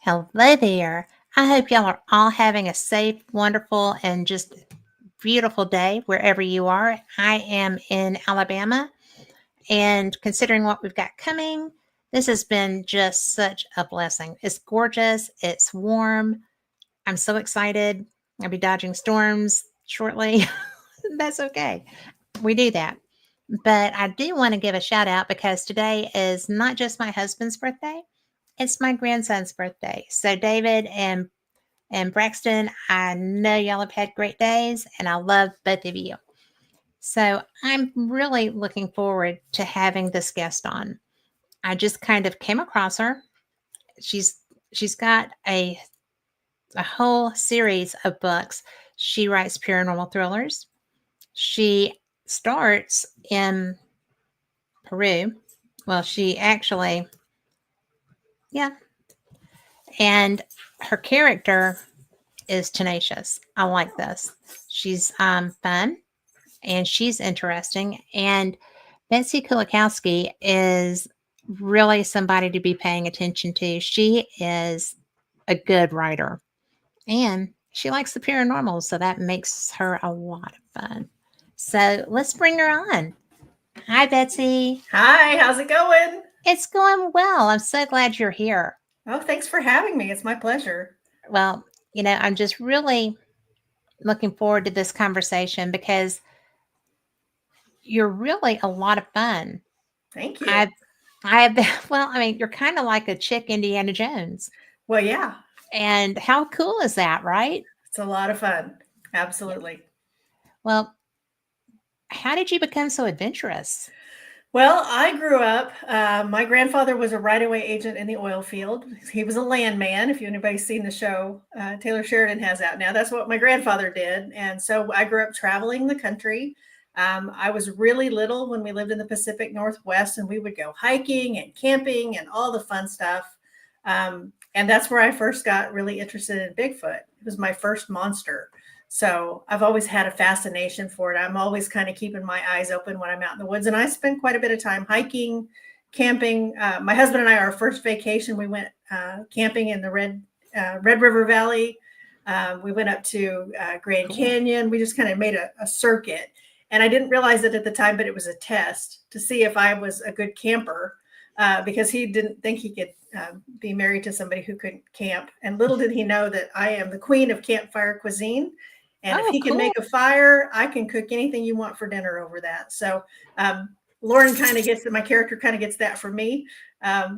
Hello there. I hope y'all are all having a safe, wonderful, and just beautiful day wherever you are. I am in Alabama, and considering what we've got coming, this has been just such a blessing. It's gorgeous, it's warm. I'm so excited. I'll be dodging storms shortly. That's okay. We do that. But I do want to give a shout out because today is not just my husband's birthday, it's my grandson's birthday. So David and Braxton, I know y'all have had great days and I love both of you. So I'm really looking forward to having this guest on. I just kind of came across her. She's she's got a whole series of books. She writes paranormal thrillers. She starts in Peru. Well, she actually, yeah, and her character is tenacious. I like this. She's fun and she's interesting. And Betsey Kulakowski is really somebody to be paying attention to. She is a good writer and she likes the paranormal, so that makes her a lot of fun. So let's bring her on. Hi, Betsey. Hi, how's it going? It's going well. I'm so glad you're here. Oh, thanks for having me. It's my pleasure. Well, I'm just really looking forward to this conversation because you're really a lot of fun. Thank you. I've well, I mean, you're kind of like a chick Indiana Jones. Well, yeah, And how cool is that, right? it's a lot of fun. Yeah. Absolutely. Well, how did you become so adventurous? Well, I grew up, my grandfather was a right-of-way agent in the oil field. He was a landman. If anybody's seen the show, Taylor Sheridan has out now. That's what my grandfather did. And so I grew up traveling the country. I was really little when we lived in the Pacific Northwest, and we would go hiking and camping and all the fun stuff. And that's where I first got really interested in Bigfoot. It was my first monster. So I've always had a fascination for it. I'm always kind of keeping my eyes open when I'm out in the woods. And I spend quite a bit of time hiking, camping. My husband and I, our first vacation, we went camping in the Red River Valley. We went up to Grand Cool. Canyon. We just kind of made a circuit. And I didn't realize it at the time, but it was a test to see if I was a good camper because he didn't think he could be married to somebody who couldn't camp. And little did he know that I am the queen of campfire cuisine. And if Oh, he can cool. make a fire, I can cook anything you want for dinner over that. So Lauren kind of gets my character kind of gets that from me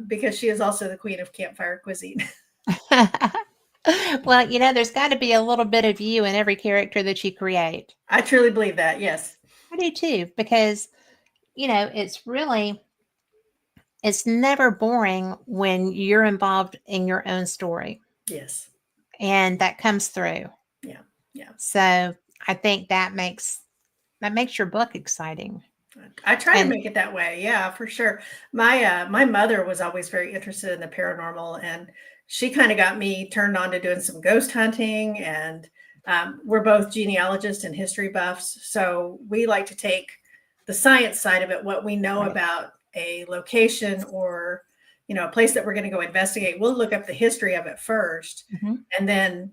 because she is also the queen of campfire cuisine. Well, there's got to be a little bit of you in every character that you create. I truly believe that. Yes. I do too, because, it's never boring when you're involved in your own story Yes. and that comes through. Yeah. Yeah. So I think that makes your book exciting. I try to And make it that way. Yeah, for sure. My mother was always very interested in the paranormal, and she kind of got me turned on to doing some ghost hunting. And we're both genealogists and history buffs, so we like to take the science side of it, what we know right. about a location or a place that we're going to go investigate. We'll look up the history of it first, Mhm. and then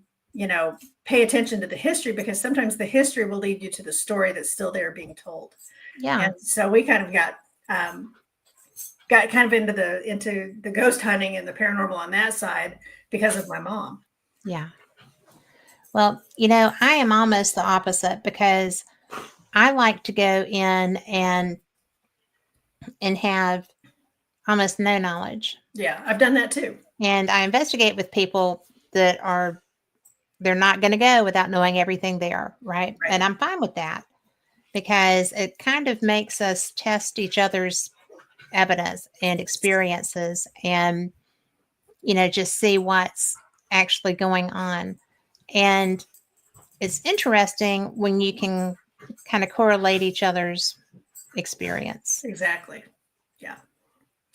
pay attention to the history because sometimes the history will lead you to the story that's still there being told. Yeah. And so we kind of got kind of into the ghost hunting and the paranormal on that side because of my mom. Yeah. Well, I am almost the opposite because I like to go in and have almost no knowledge. Yeah, I've done that too. And I investigate with people that they're not going to go without knowing everything there, right? Right. And I'm fine with that because it kind of makes us test each other's evidence and experiences and just see what's actually going on. And it's interesting when you can kind of correlate each other's experience. Exactly. Yeah.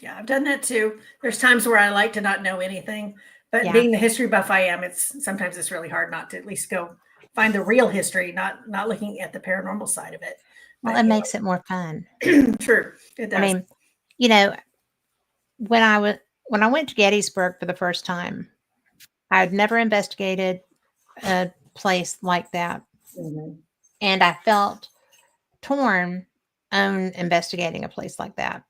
Yeah, I've done that too. There's times where I like to not know anything, but Yeah. being the history buff I am, sometimes it's really hard not to at least go find the real history, not looking at the paranormal side of it. Well, But it makes it more fun. true, it does. I mean, when I went to Gettysburg for the first time, I had never investigated a place like that. Mhm. And I felt torn on investigating a place like that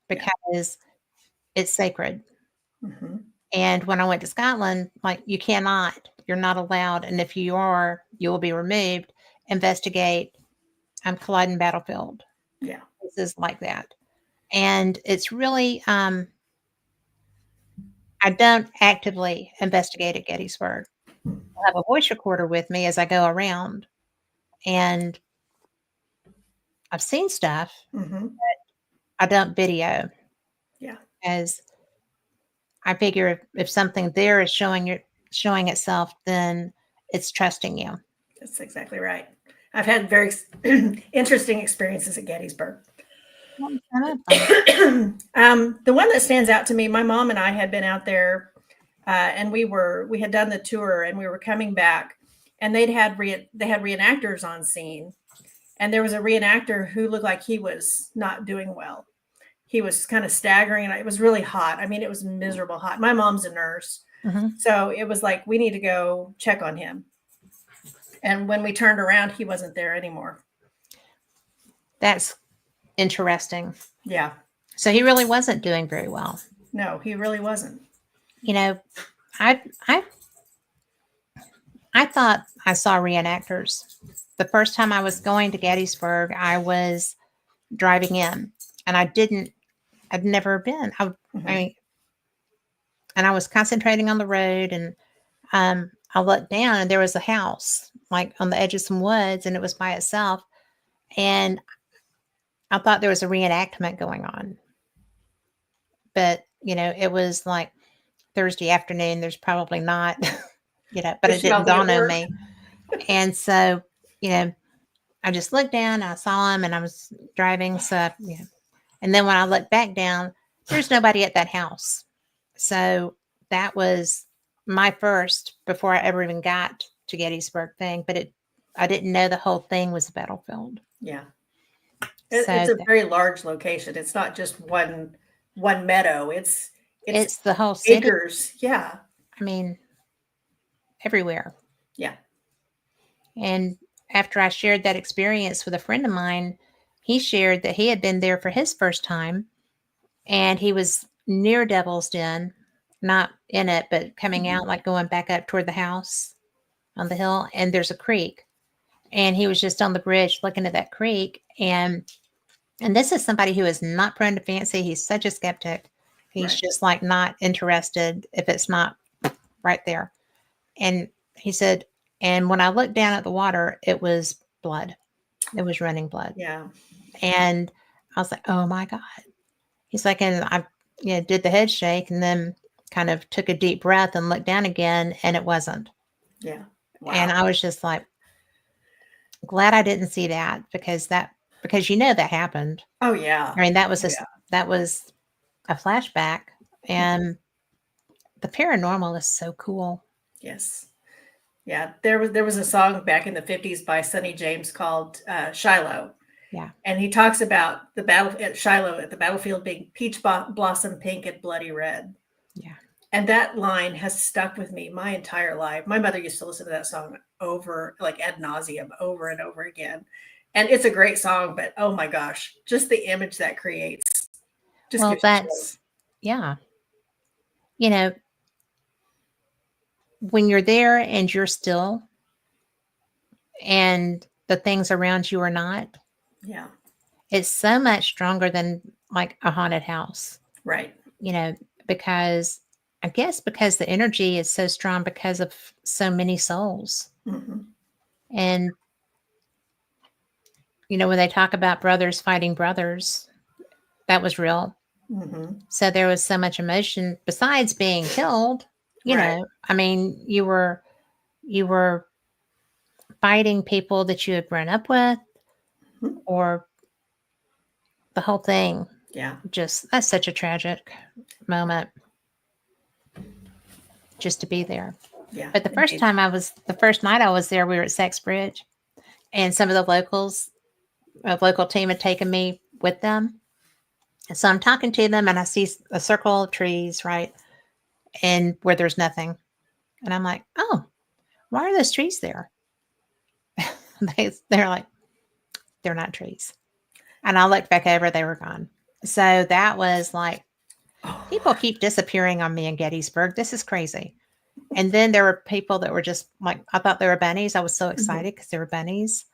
Yeah. because it's sacred. Mhm. And when I went to Scotland, like you're not allowed. And if you are, you will be removed. Investigate Culloden Battlefield. Yeah. This is like that. And it's really, I don't actively investigate at Gettysburg. I have a voice recorder with me as I go around, and I've seen stuff. Mhm. I don't video Yeah. as I figure if something there is showing itself, then it's trusting you. That's exactly right. I've had very interesting experiences at Gettysburg. What was some of them? The one that stands out to me, my mom and I had been out there, and we had done the tour, and we were coming back, and they had reenactors on scene, and there was a reenactor who looked like he was not doing well. He was kind of staggering, and it was really hot. I mean, it was miserable hot. My mom's a nurse, Mhm. so it was like we need to go check on him. And when we turned around, he wasn't there anymore. That's interesting. Yeah. So he really wasn't doing very well. No, he really wasn't. You know, I I I thought I saw reenactors. The first time I was going to Gettysburg, I was driving in, and I'd never been. I Mhm. mean, and I was concentrating on the road, and I looked down, and there was a house like on the edge of some woods, and it was by itself. And I thought there was a reenactment going on, but it was like Thursday afternoon. There's probably not, but Was it she didn't probably at dawn on work? me. And so, you know, I just looked down, I saw him, and I was driving. So, and then when I looked back down, there's nobody at that house. So that was my first before I ever even got to Gettysburg thing. But I didn't know the whole thing was a battlefield. Yeah. It's So a very large location. It's not just one meadow. It's it's the whole city. acres. Yeah. I mean, everywhere. Yeah. And after I shared that experience with a friend of mine, he shared that he had been there for his first time, and he was near Devil's Den, not in it, but coming Mhm. out, like going back up toward the house on the hill, and there's a creek. And he was just on the bridge looking at that creek. And this is somebody who is not prone to fancy. He's such a skeptic. He's Right. just like not interested if it's not right there. And he said, and when I looked down at the water, it was blood. It was running blood. Yeah. And I was like, oh my God. He's like, and I did the head shake and then kind of took a deep breath and looked down again, and it wasn't. Yeah. And Wow. I was just like, glad I didn't see that because that happened. Oh yeah. I mean, Oh yeah. that was a flashback, and the paranormal is so cool. Yes. Yeah. There was a song back in the 50s by Sonny James called Shiloh. Yeah. And he talks about the battle at Shiloh at the battlefield being peach blossom pink and bloody red. Yeah. And that line has stuck with me my entire life. My mother used to listen to that song over, like ad nauseum, over and over again. And it's a great song, but oh my gosh, just the image that creates just Well, gives you chills. yeah. You know, when you're there and you're still and the things around you are not, Yeah, it's so much stronger than like a haunted house, right. you know, because I guess because the energy is so strong because of so many souls. Hmm. And, when they talk about brothers fighting brothers, that was real. Hmm. So there was so much emotion besides being killed, Right. I mean, you were fighting people that you had grown up with, Mhm. or the whole thing. Yeah. Just that's such a tragic moment just to be there. Yeah. But Indeed. the first night I was there, we were at Sexbridge, and some of the a local team had taken me with them. And so I'm talking to them, and I see a circle of trees, right? And where there's nothing. And I'm like, oh, why are those trees there? They're like, they're not trees. And I looked back over, they were gone. So that was like, people keep disappearing on me in Gettysburg. This is crazy. And then there were people that were just like, I thought they were bunnies. I was so excited because they were bunnies.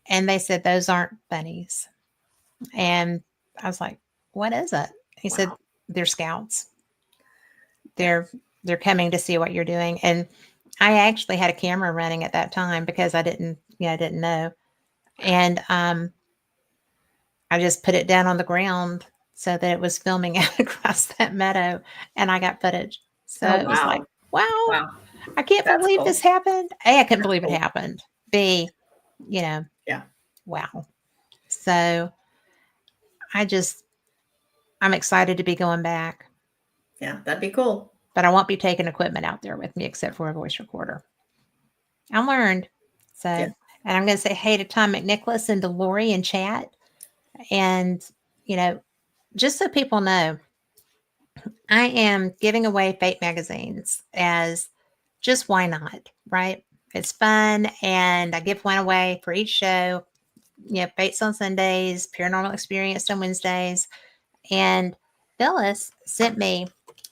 And they said, those aren't bunnies. And I was like, what is it? He said, they're scouts. They're coming to see what you're doing. And I actually had a camera running at that time because I didn't know. And I just put it down on the ground so that it was filming out across that meadow, and I got footage. So it was like, wow, I can't believe this happened. A, I couldn't believe it happened. B, yeah. Wow. So I'm excited to be going back. Yeah, that'd be cool. But I won't be taking equipment out there with me except for a voice recorder. I learned. So, and I'm going to say hey to Tom McNicholas and to Lori in chat. And, just so people know, I am giving away Fate magazines as just why not, right? It's fun. And I give one away for each show. Fates on Sundays, Paranormal Experience on Wednesdays. And Phyllis sent me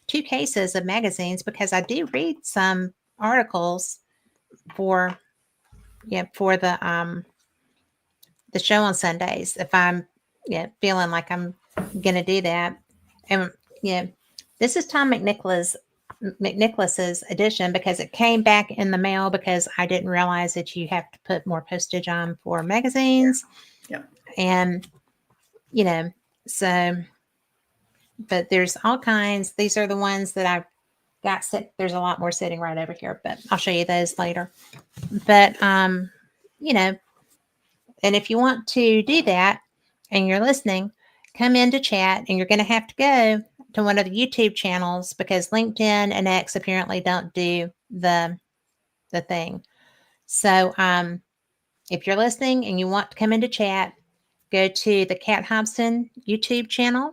2 cases of magazines because I do read some articles for the show on Sundays if I'm feeling like I'm gonna do that. And this is Tom McNicholas's edition because it came back in the mail because I didn't realize that you have to put more postage on for magazines. And so, but there's all kinds. These are the ones that I've got sit. There's a lot more sitting right over here, but I'll show you those later. But and if you want to do that and you're listening, come into chat, and you're going to have to go to one of the YouTube channels because LinkedIn and X apparently don't do the thing. So if you're listening and you want to come into chat, go to the Kat Hobson YouTube channel,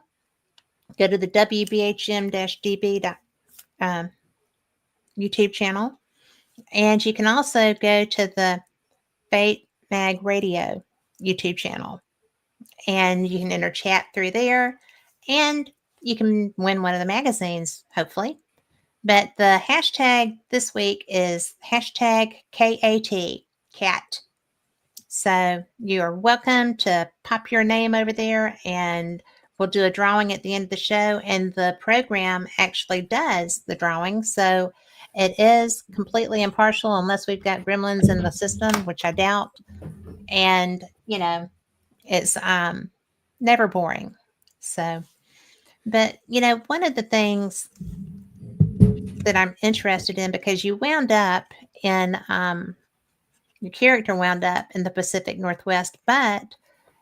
go to the WBHM-DB YouTube channel, and you can also go to the Fate Mag Radio YouTube channel, and you can enter chat through there, and you can win one of the magazines, hopefully. But the hashtag this week is hashtag #KAT. So you're welcome to pop your name over there, and we'll do a drawing at the end of the show. And the program actually does the drawing. So it is completely impartial unless we've got gremlins in the system, which I doubt. And, it's never boring. So, but, one of the things that I'm interested in, because you wound up in, your character wound up in the Pacific Northwest, but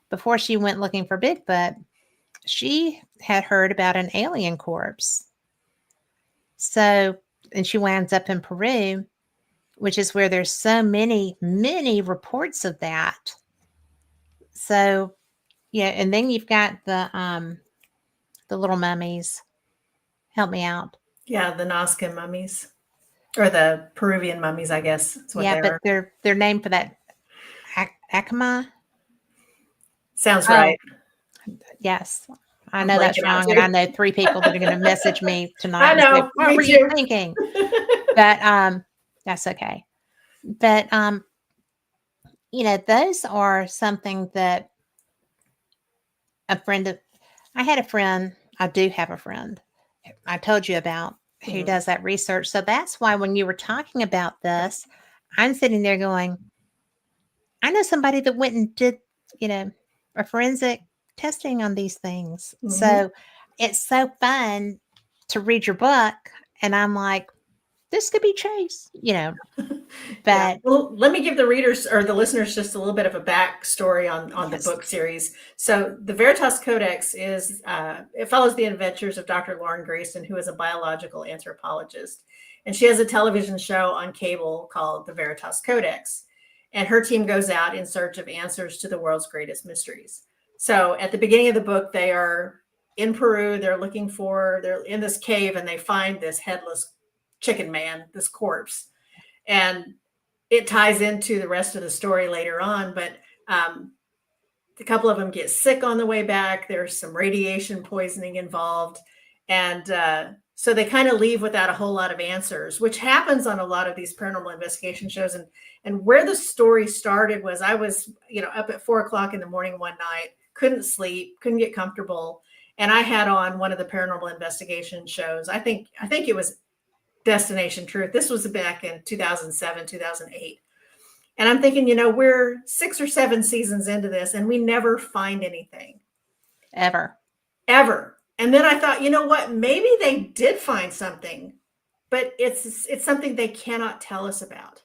before she went looking for Bigfoot, she had heard about an alien corpse. So, and she winds up in Peru, which is where there's so many, many reports of that. So, and then you've got the little mummies. Help me out. Yeah, the Nazca mummies, or the Peruvian mummies, I guess. That's what but they're named for that Acoma. Sounds right. Yes, I know that's wrong, and I know 3 people that are going to message me tonight. I know. And say, what were you thinking? But that's okay. But those are something that I had a friend. I do have a friend I told you about who does that research. So that's why when you were talking about this, I'm sitting there going, I know somebody that went and did, a forensic testing on these things. So it's so fun to read your book. And I'm like, this could be Chase, but well, let me give the readers or the listeners just a little bit of a backstory on the book series. So the Veritas Codex is, it follows the adventures of Dr. Lauren Grayson, who is a biological anthropologist. And she has a television show on cable called the Veritas Codex. And her team goes out in search of answers to the world's greatest mysteries. So at the beginning of the book, they are in Peru. They're in this cave, and they find this headless chicken man, this corpse. And it ties into the rest of the story later on. But a couple of them get sick on the way back. There's some radiation poisoning involved. And so they kind of leave without a whole lot of answers, which happens on a lot of these paranormal investigation shows. And where the story started was I was, up at 4:00 in the morning one night, couldn't sleep, couldn't get comfortable. And I had on one of the paranormal investigation shows. I think it was Destination Truth. This was back in 2007, 2008. And I'm thinking, we're 6 or 7 seasons into this and we never find anything. Ever. And then I thought, you know what? Maybe they did find something, but it's something they cannot tell us about.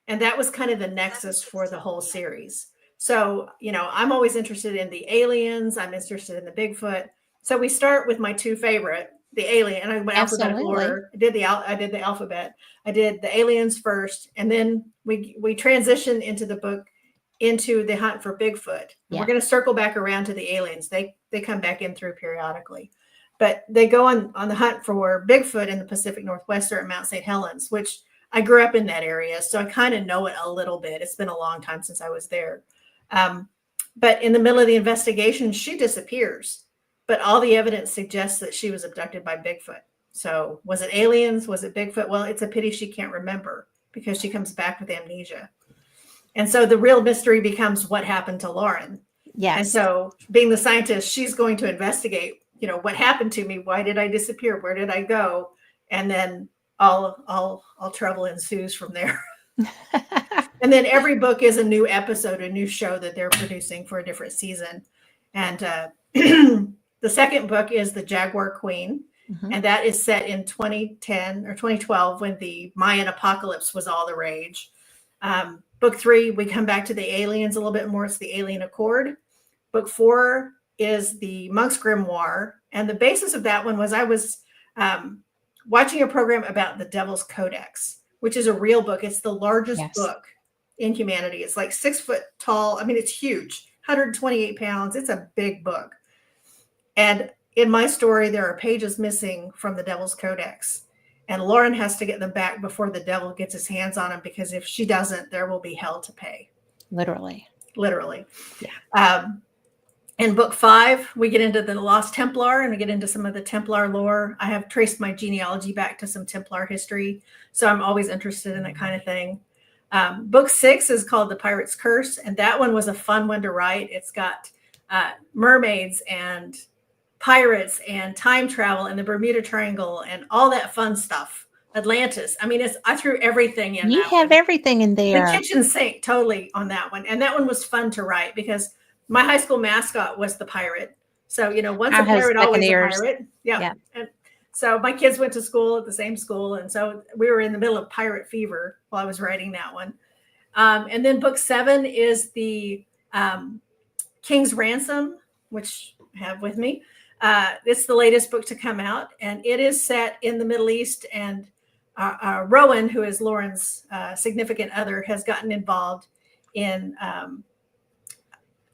And that was kind of the nexus for the whole series. So, I'm always interested in the aliens. I'm interested in the Bigfoot. So we start with my two favorite, the alien, and I went alphabetical order. I did the alphabet. I did the aliens first, and then we transition into the book into the hunt for Bigfoot. Yeah. We're going to circle back around to the aliens. They come back in through periodically, but they go on the hunt for Bigfoot in the Pacific Northwest or at Mount St. Helens, which I grew up in that area, so I kind of know it a little bit. It's been a long time since I was there. But in the middle of the investigation, she disappears. But all the evidence suggests that she was abducted by Bigfoot. So was it aliens? Was it Bigfoot? Well, it's a pity she can't remember because she comes back with amnesia. And so the real mystery becomes what happened to Lauren. Yes. And so being the scientist, she's going to investigate, what happened to me? Why did I disappear? Where did I go? And then all trouble ensues from there. And then every book is a new episode, a new show that they're producing for a different season. And the second book is The Jaguar Queen, and that is set in 2010 or 2012 when the Mayan apocalypse was all the rage. Book 3, we come back to the aliens a little bit more. It's the Alien Accord. Book 4 is the Monk's Grimoire, and the basis of that one was I was watching a program about the Devil's Codex, which is a real book. It's the largest book in humanity. It's like 6 foot tall. I mean, it's huge, 128 pounds. It's a big book. And in my story, there are pages missing from the Devil's Codex. And Lauren has to get them back before the devil gets his hands on them, because if she doesn't, there will be hell to pay. Literally. Yeah. In book 5, we get into the Lost Templar and we get into some of the Templar lore. I have traced my genealogy back to some Templar history, so I'm always interested in that kind of thing. Book 6 is called The Pirate's Curse, and that one was a fun one to write. It's got mermaids and pirates and time travel and the Bermuda Triangle and all that fun stuff. Atlantis. I mean, I threw everything in. You have everything in there. The kitchen sink, totally on that one. And that one was fun to write because my high school mascot was the pirate. So, once a pirate, always a pirate. Yeah. And so my kids went to school at the same school. And so we were in the middle of pirate fever while I was writing that one. And then book 7 is the King's Ransom, which I have with me. It's the latest book to come out, and it is set in the Middle East. And Rowan, who is Lauren's significant other, has gotten involved in.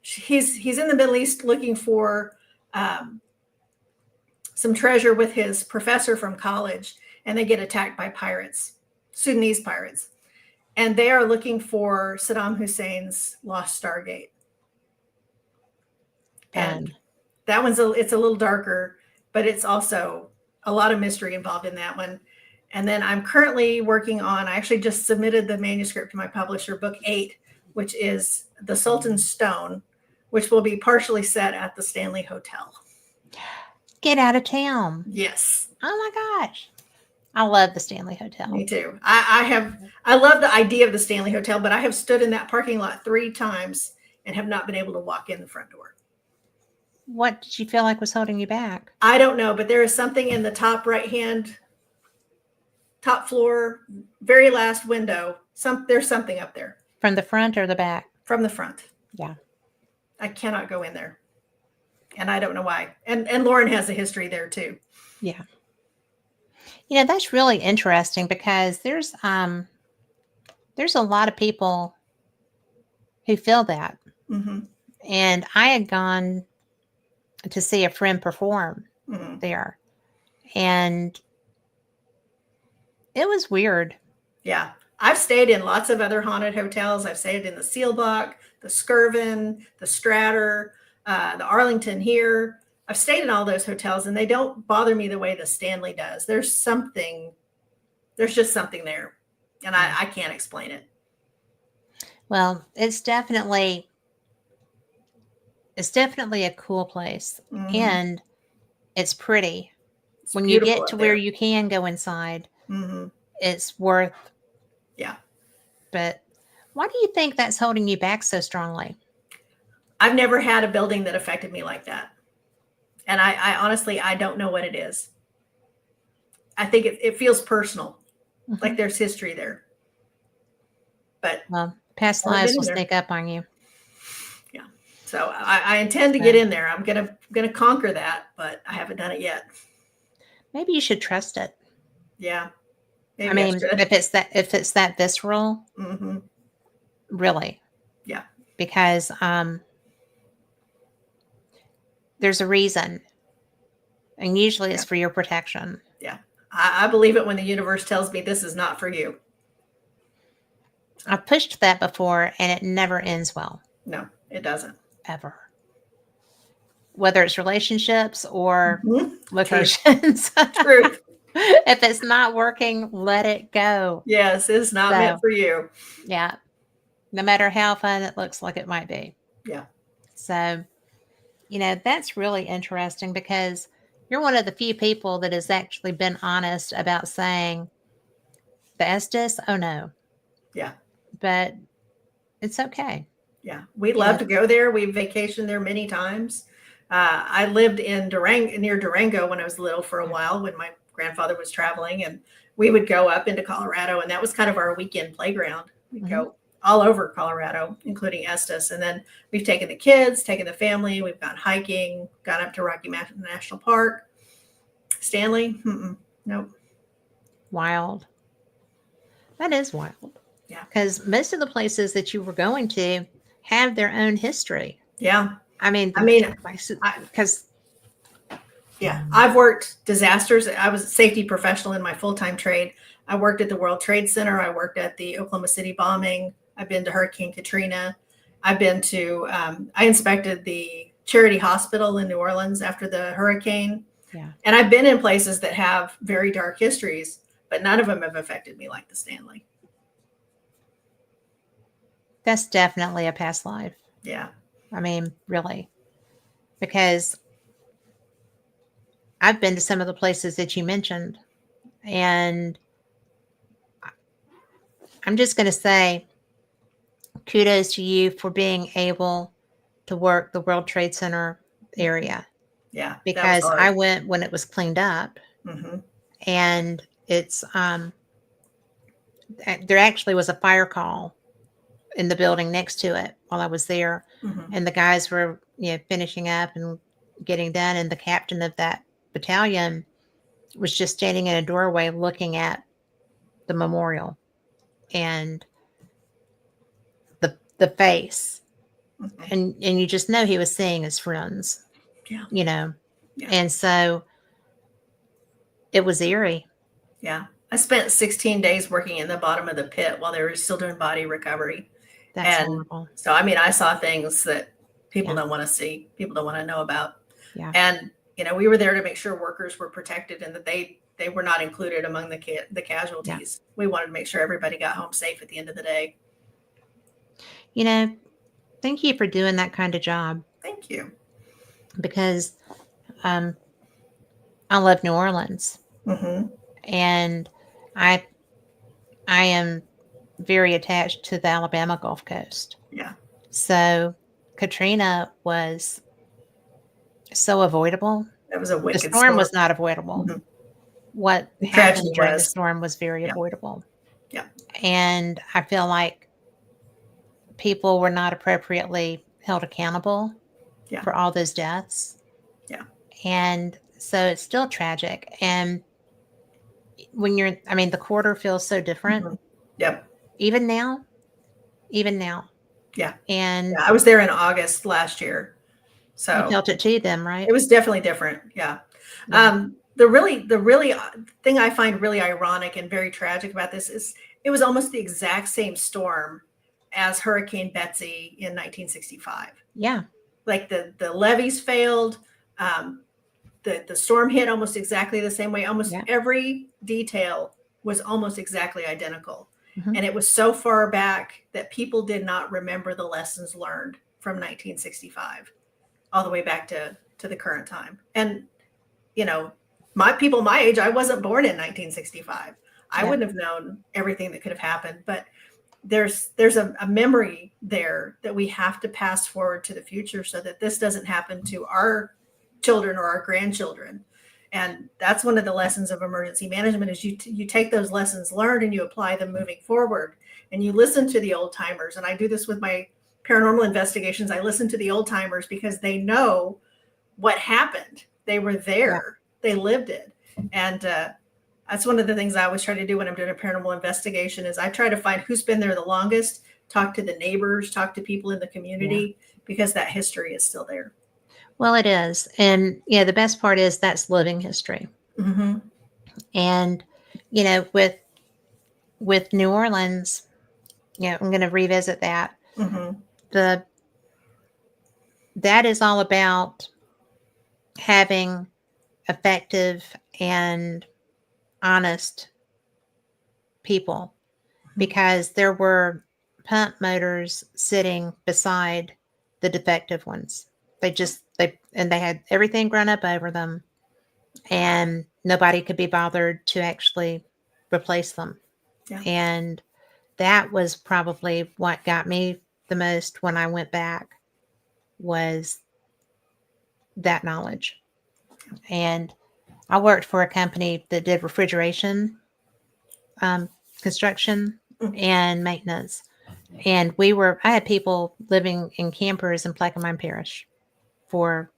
He's in the Middle East looking for some treasure with his professor from college, and they get attacked by pirates, Sudanese pirates, and they are looking for Saddam Hussein's lost Stargate. And that one's it's a little darker, but it's also a lot of mystery involved in that one. And then I'm currently working on, I actually just submitted the manuscript to my publisher, book 8, which is The Sultan's Stone, which will be partially set at the Stanley Hotel. Get out of town. Yes. Oh my gosh. I love the Stanley Hotel. Me too. I love the idea of the Stanley Hotel, but I have stood in that parking lot 3 times and have not been able to walk in the front door. What did you feel like was holding you back? I don't know, but there is something in the top right-hand, top floor, very last window. There's something up there. From the front or the back? From the front. Yeah. I cannot go in there. And I don't know why. And Lauren has a history there too. Yeah. That's really interesting because there's a lot of people who feel that. Mm-hmm. And I had gone to see a friend perform there. And It was weird. Yeah. I've stayed in lots of other haunted hotels. I've stayed in the Sealbuck, the Skirvin, the Stratter, the Arlington here. I've stayed in all those hotels and they don't bother me the way the Stanley does. There's just something there. And I can't explain it. Well, it's definitely a cool place, Mm-hmm. and it's pretty. It's When you beautiful get up to there. where you can go inside, Mm-hmm. it's worth. Yeah. But why do you think that's holding you back so strongly? I've never had a building that affected me like that. And I honestly, I don't know what it is. I think it feels personal, like there's history there. But Well, past never lives been in will there. sneak up on you. Yeah. So I intend to get in there. I'm gonna conquer that, but I haven't done it yet. Maybe you should trust it. Yeah. I Maybe I mean, should. if it's that visceral, Mm-hmm. really, Yeah. because there's a reason, and usually it's for your protection. Yeah. I believe it when the universe tells me this is not for you. I've pushed that before, and it never ends well, No, it doesn't. ever. Whether it's relationships or Mhm. locations. Truth. If it's not working, let it go. Yes, it's not meant for you. Yeah. No matter how fun it looks like it might be. Yeah. So, that's really interesting because you're one of the few people that has actually been honest about saying the Estes, oh no. Yeah. But it's okay. Yeah. We love to go there. We vacationed there many times. I lived in near Durango when I was little for a while when my grandfather was traveling, and we would go up into Colorado, and that was kind of our weekend playground. We'd go all over Colorado, including Estes. And then we've taken the kids, taken the family. We've gone hiking, gone up to Rocky Mountain National Park. Stanley? Nope. Wild. That is wild. Yeah. Because most of the places that you were going to have their own history. Yeah. Because yeah, I've worked disasters. I was a safety professional in my full-time trade. I worked at the World Trade Center. I worked at the Oklahoma City bombing. I've been to Hurricane Katrina. I've been to, I inspected the Charity Hospital in New Orleans after the hurricane. Yeah. And I've been in places that have very dark histories, but none of them have affected me like the Stanley. That's definitely a past life. Yeah. I mean, really. Because I've been to some of the places that you mentioned, and I'm just going to say kudos to you for being able to work the World Trade Center area. Yeah. Because I went when it was cleaned up, and it's there actually was a fire call in the building next to it while I was there, and the guys were finishing up and getting done, and the captain of that battalion was just standing in a doorway looking at the memorial and the face, and you just know he was seeing his friends. Yeah. And so it was eerie. Yeah. I spent 16 days working in the bottom of the pit while they were still doing body recovery. That's horrible. So, I mean, I saw things that people don't want to see, people don't want to know about. Yeah. And, we were there to make sure workers were protected and that they were not included among the casualties. Yeah. We wanted to make sure everybody got home safe at the end of the day. Thank you for doing that kind of job. Thank you. Because I love New Orleans. And I am very attached to the Alabama Gulf Coast. Yeah. So Katrina was so avoidable. That was a wicked storm. The storm was not avoidable. What happened during the storm was very avoidable. Yeah. And I feel like people were not appropriately held accountable for all those deaths. Yeah. And so it's still tragic. And when the quarter feels so different. Yep. Even now. Yeah. And I was there in August last year. So you felt it too then, right? It was definitely different. Yeah. the really thing I find really ironic and very tragic about this is it was almost the exact same storm as Hurricane Betsey in 1965. Yeah. Like the levees failed. The storm hit almost exactly the same way. Almost Yeah. every detail was almost exactly identical. Mhm. And it was so far back that people did not remember the lessons learned from 1965 all the way back to the current time. And, you know, my age, I wasn't born in 1965. I Yeah. wouldn't have known everything that could have happened. But there's a memory there that we have to pass forward to the future so that this doesn't happen to our children or our grandchildren. And that's one of the lessons of emergency management is you take those lessons learned and you apply them moving forward, and you listen to the old timers. And I do this with my paranormal investigations. I listen to the old timers because they know what happened. They were there. They lived it. And that's one of the things I always try to do when I'm doing a paranormal investigation is I try to find who's been there the longest, talk to the neighbors, talk to people in the community, because that history is still there. Well, it is. And yeah, the best part is that's living history. Mm-hmm. And, you know, with New Orleans, I'm going to revisit that. Mm-hmm. That is all about having effective and honest people, because there were pump motors sitting beside the defective ones. They had everything run up over them, and nobody could be bothered to actually replace them. Yeah. And that was probably what got me the most when I went back, was that knowledge. And I worked for a company that did refrigeration construction and maintenance. And I had people living in campers in Plaquemine Parish for,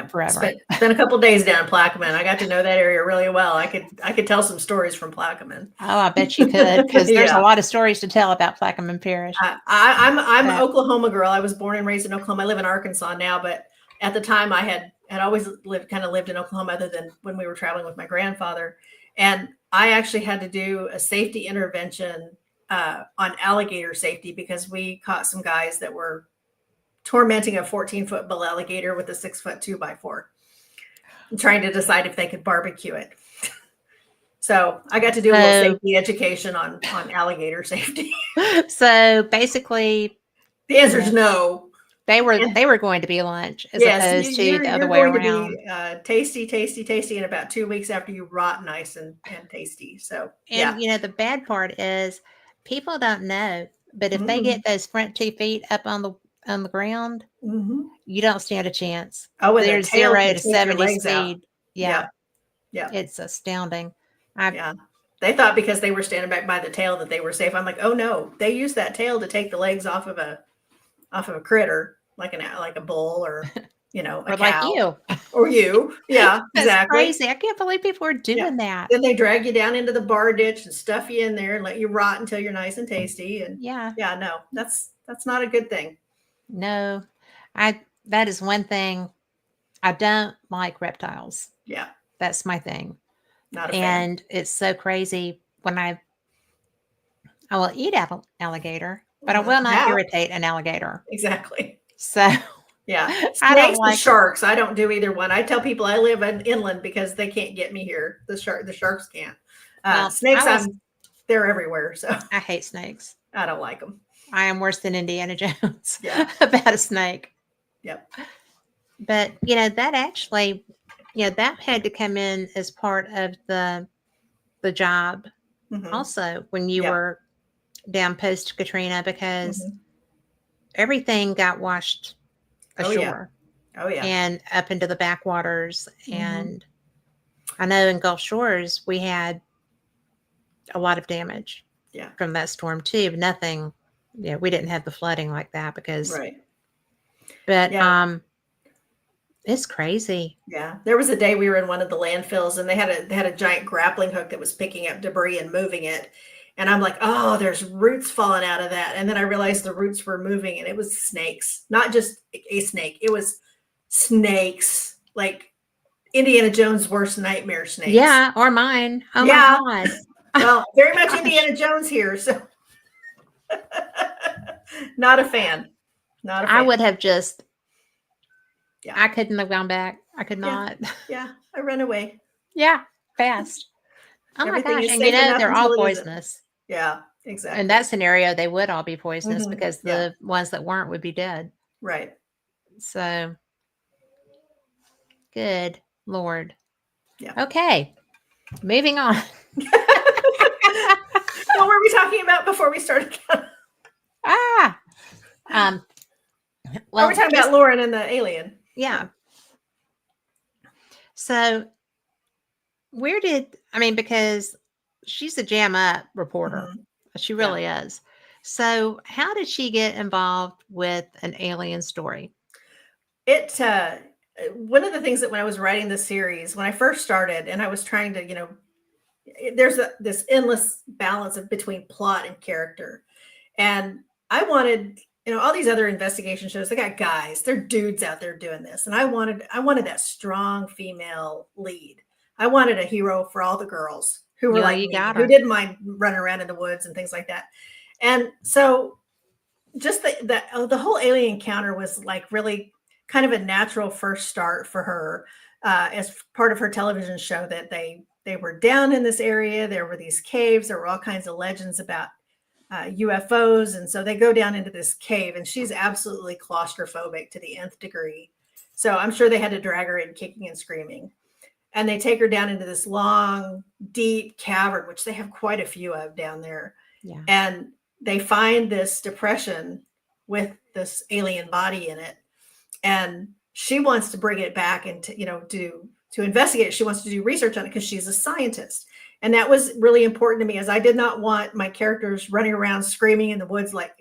forever. Spent a couple of days down in Plaquemine. I got to know that area really well. I could tell some stories from Plaquemine. Oh, I bet you could, because there's a lot of stories to tell about Plaquemine Parish. I'm an Oklahoma girl. I was born and raised in Oklahoma. I live in Arkansas now, but at the time I had always lived in Oklahoma, other than when we were traveling with my grandfather. And I actually had to do a safety intervention on alligator safety, because we caught some guys that were tormenting a 14-foot bull alligator with a 6-foot 2x4 and trying to decide if they could barbecue it. So I got to do a little safety education on alligator safety. So basically, the answer is no. They were going to be lunch as opposed to the other way around. To be tasty, and about 2 weeks after you rot, nice and tasty. So the bad part is people don't know, but if they get those front 2 feet up on the ground, you don't stand a chance. Oh, there's 0 to 70 speed. Yeah. It's astounding. They thought because they were standing back by the tail that they were safe. I'm like, oh no, they use that tail to take the legs off of a critter, like a bull or a or cow. like you. Or you. Yeah, That's exactly. Crazy. I can't believe people are doing that. Then they drag you down into the bar ditch and stuff you in there and let you rot until you're nice and tasty. And no, that's not a good thing. No, that is one thing. I don't like reptiles. Yeah. That's my thing. Not a fan. And it's so crazy when I will eat alligator, but I will not irritate an alligator. Exactly. So snakes and sharks. I don't do either one. I tell people I live in inland because they can't get me here. The sharks can't. Snakes, they're everywhere. So I hate snakes. I don't like them. I am worse than Indiana Jones about a snake. Yep. But that actually, that had to come in as part of the job also when you were down post Katrina, because everything got washed ashore. Oh yeah. And up into the backwaters. And I know in Gulf Shores we had a lot of damage from that storm too. But nothing, we didn't have the flooding like that because but it's crazy. Yeah. There was a day we were in one of the landfills and they had a giant grappling hook that was picking up debris and moving it. And I'm like, oh, there's roots falling out of that. And then I realized the roots were moving and it was snakes, not just a snake. It was snakes. Like Indiana Jones' worst nightmare snakes. Yeah, or mine. Oh Yeah. my God. Well, very much Gosh. Indiana Jones here, so not a fan. Not a fan. I would have just, Yeah. I couldn't have gone back. I could Yeah. not. Yeah, I run away. Yeah, fast. Oh my Everything gosh. is And you safe know, enough they're all until it isn't. poisonous. Yeah, In exactly. that scenario, they would all be poisonous Mhm. because Yeah. the ones that weren't would be dead. Right. So, good Lord. Yeah. Okay, moving on. What were we talking about before we started? Ah, well, we're talking about Lauren and the alien. Yeah. So, where did because she's a jam up reporter. Mhm. She really is. So, how did she get involved with an alien story? It one of the things that when I was writing the series, when I first started, and I was trying to, there's this endless balance between plot and character, and I wanted, all these other investigation shows. They got guys, they're dudes out there doing this, and I wanted that strong female lead. I wanted a hero for all the girls who were like me, who didn't mind running around in the woods and things like that. And so, just the whole alien encounter was like really kind of a natural first start for her, as part of her television show, that they were down in this area. There were these caves. There were all kinds of legends about UFOs. And so they go down into this cave, and she's absolutely claustrophobic to the nth degree. So I'm sure they had to drag her in kicking and screaming. And they take her down into this long, deep cavern, which they have quite a few of down there. Yeah. And they find this depression with this alien body in it. And she wants to bring it back and to investigate it. She wants to do research on it because she's a scientist. And that was really important to me, as I did not want my characters running around screaming in the woods, like,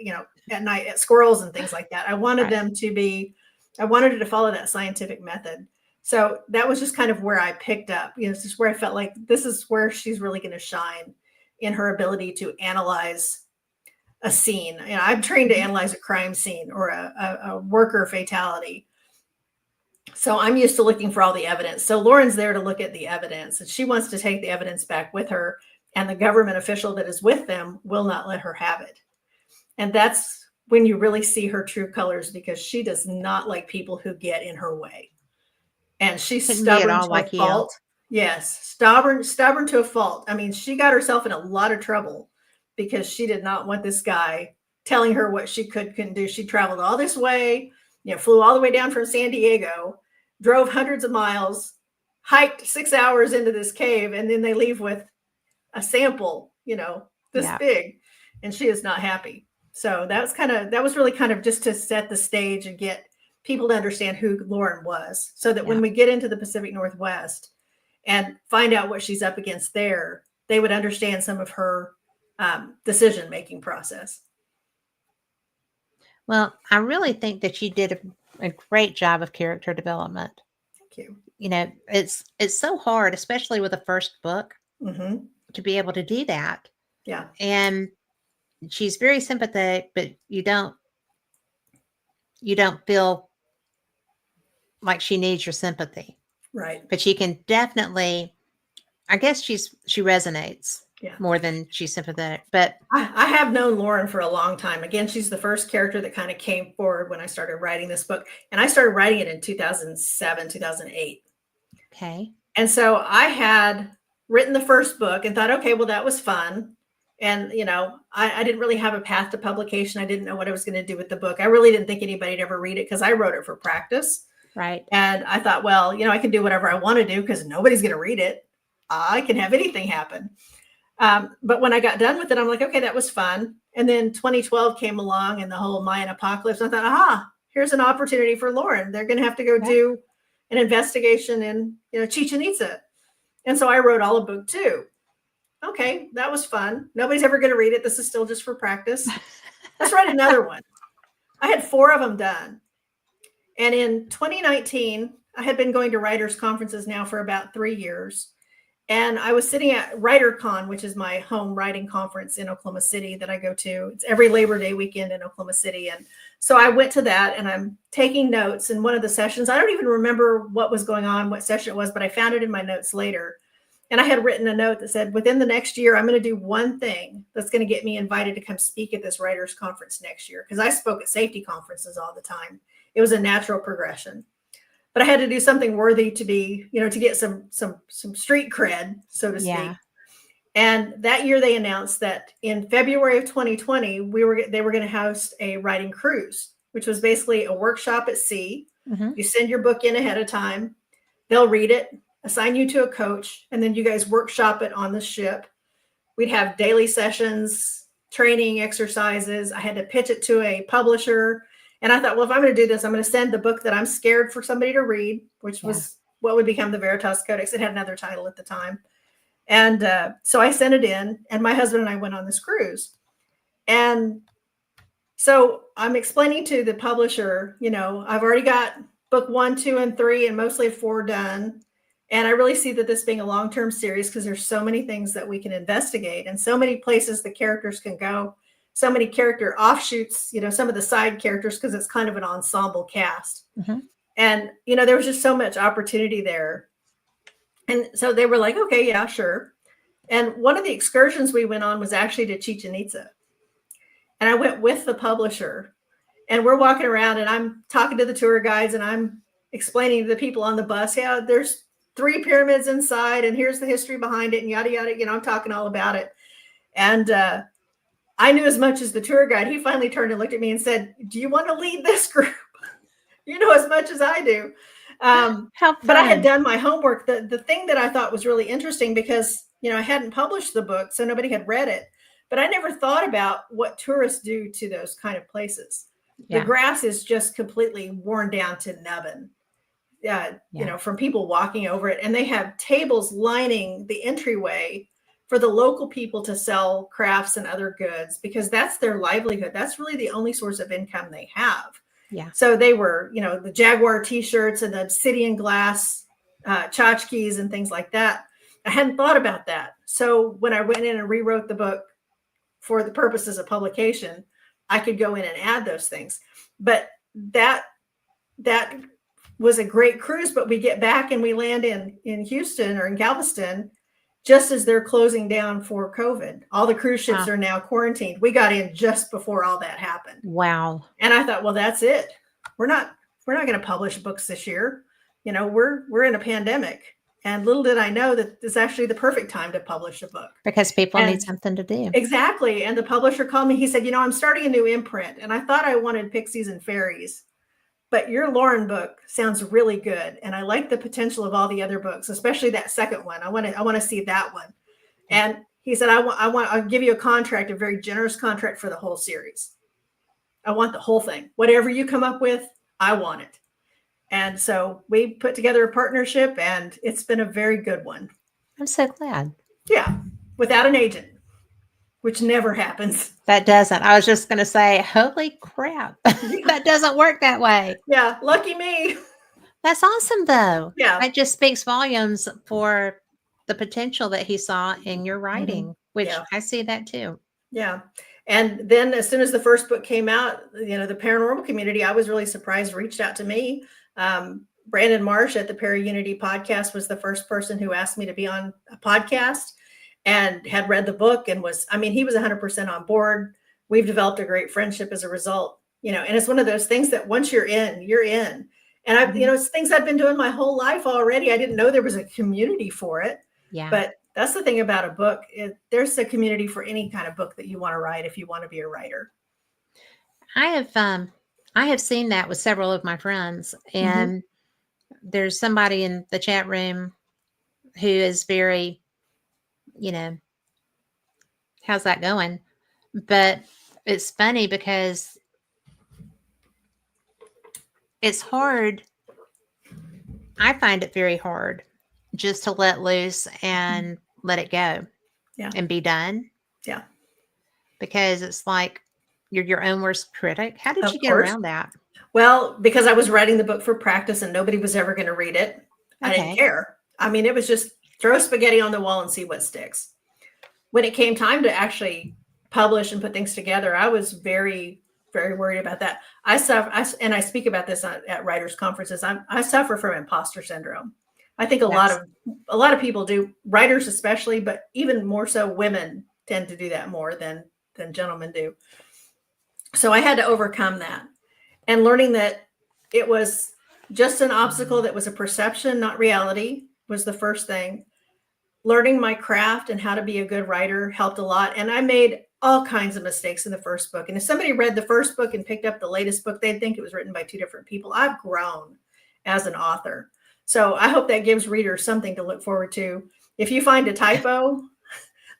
at night at squirrels and things like that. I wanted them I wanted her to follow that scientific method. So that was just kind of where I picked up, this is where I felt like this is where she's really going to shine, in her ability to analyze a scene. I'm trained to analyze a crime scene or a worker fatality. So I'm used to looking for all the evidence. So Lauren's there to look at the evidence, and she wants to take the evidence back with her, and the government official that is with them will not let her have it. And that's when you really see her true colors, because she does not like people who get in her way. And she's stubborn to a fault. Yes, stubborn to a fault. I mean, she got herself in a lot of trouble because she did not want this guy telling her what she couldn't do. She traveled all this way, flew all the way down from San Diego, drove hundreds of miles, hiked 6 hours into this cave, and then they leave with a sample, this big, and she is not happy. So that was really kind of just to set the stage and get people to understand who Lauren was, so that when we get into the Pacific Northwest and find out what she's up against there, they would understand some of her decision-making process. Well, I really think that you did a great job of character development. Thank you. It's so hard, especially with the first book, to be able to do that. Yeah. And she's very sympathetic, but you don't feel like she needs your sympathy. Right. But she can definitely, I guess she resonates more than she's sympathetic. But I have known Lauren for a long time. Again, she's the first character that kind of came forward when I started writing this book. And I started writing it in 2007, 2008. Okay. And so I had written the first book and thought, okay, well, that was fun. And, I didn't really have a path to publication. I didn't know what I was going to do with the book. I really didn't think anybody'd ever read it, because I wrote it for practice. Right. And I thought, well, I can do whatever I want to do, because nobody's going to read it. I can have anything happen. But when I got done with it, I'm like, okay, that was fun. And then 2012 came along, and the whole Mayan apocalypse. I thought, here's an opportunity for Lauren. They're going to have to go do an investigation in, Chichen Itza. And so I wrote all of book 2. Okay, that was fun. Nobody's ever going to read it. This is still just for practice. Let's write another one. I had 4 of them done. And in 2019, I had been going to writers' conferences now for about 3 years. And I was sitting at WriterCon, which is my home writing conference in Oklahoma City that I go to. It's every Labor Day weekend in Oklahoma City. And So I went to that and I'm taking notes in one of the sessions. I don't even remember what was going on, what session it was, but I found it in my notes later. And I had written a note that said, within the next year, I'm going to do one thing that's going to get me invited to come speak at this writers conference next year. Because I spoke at safety conferences all the time. It was a natural progression. But I had to do something worthy to be, to get some street cred, so to speak. And that year they announced that in February of 2020, they were going to host a writing cruise, which was basically a workshop at sea. Mm-hmm. You send your book in ahead of time. They'll read it, assign you to a coach, and then you guys workshop it on the ship. We'd have daily sessions, training exercises. I had to pitch it to a publisher. And I thought, well, if I'm going to do this, I'm going to send the book that I'm scared for somebody to read, which was what would become the Veritas Codex. It had another title at the time. And so I sent it in, and my husband and I went on this cruise. And so I'm explaining to the publisher, I've already got book 1, 2, and 3, and mostly 4 done. And I really see that this being a long-term series because there's so many things that we can investigate and so many places the characters can go, so many character offshoots, some of the side characters, because it's kind of an ensemble cast. Mm-hmm. And, there was just so much opportunity there. And so they were like, okay, yeah, sure. And one of the excursions we went on was actually to Chichen Itza. And I went with the publisher, and we're walking around and I'm talking to the tour guides and I'm explaining to the people on the bus, yeah, there's 3 pyramids inside and here's the history behind it and yada, yada, I'm talking all about it. And I knew as much as the tour guide. He finally turned and looked at me and said, do you want to lead this group? You know as much as I do. But I had done my homework. The thing that I thought was really interesting because, I hadn't published the book, so nobody had read it, but I never thought about what tourists do to those kind of places. Yeah. The grass is just completely worn down to nubbin, from people walking over it. And they have tables lining the entryway for the local people to sell crafts and other goods because that's their livelihood. That's really the only source of income they have. Yeah. So they were, the Jaguar t-shirts and the obsidian glass tchotchkes and things like that. I hadn't thought about that. So when I went in and rewrote the book for the purposes of publication, I could go in and add those things. But that was a great cruise, but we get back and we land in Houston or in Galveston just as they're closing down for COVID. All the cruise ships are now quarantined. We got in just before all that happened. Wow. And I thought, well, that's it. We're not going to publish books this year. We're in a pandemic. And little did I know that it's actually the perfect time to publish a book. Because people need something to do. Exactly. And the publisher called me. He said, I'm starting a new imprint. And I thought I wanted Pixies and Fairies. But your Lauren book sounds really good. And I like the potential of all the other books, especially that second one. I want to see that one. And he said, I'll give you a contract, a very generous contract for the whole series. I want the whole thing. Whatever you come up with, I want it. And so we put together a partnership and it's been a very good one. I'm so glad. Yeah. Without an agent, which never happens. That doesn't. I was just going to say, holy crap. That doesn't work that way. Yeah. Lucky me. That's awesome though. Yeah. That just speaks volumes for the potential that he saw in your writing, which I see that too. Yeah. And then as soon as the first book came out, the paranormal community, I was really surprised, reached out to me. Brandon Marsh at the Para-Unity podcast was the first person who asked me to be on a podcast and had read the book and he was 100% on board. We've developed a great friendship as a result, and it's one of those things that once you're in, you're in. And it's things I've been doing my whole life already. I didn't know there was a community for it. Yeah. But that's the thing about a book. There's a community for any kind of book that you want to write if you want to be a writer. I have seen that with several of my friends, and there's somebody in the chat room who is very, how's that going? But it's funny because it's hard. I find it very hard just to let loose and let it go and be done. Yeah. Because it's like you're your own worst critic. How did you get around that? Well, because I was writing the book for practice and nobody was ever going to read it. I didn't care. It was just throw spaghetti on the wall and see what sticks. When it came time to actually publish and put things together, I was very very worried about that. I suffer, and I speak about this at writers' conferences. I suffer from imposter syndrome. I think a That's lot of people do, writers especially, but even more so, women tend to do that more than gentlemen do. So I had to overcome that, and learning that it was just an obstacle, that was a perception, not reality, was the first thing. Learning my craft and how to be a good writer helped a lot. And I made all kinds of mistakes in the first book. And if somebody read the first book and picked up the latest book, they'd think it was written by two different people. I've grown as an author. So I hope that gives readers something to look forward to. If you find a typo,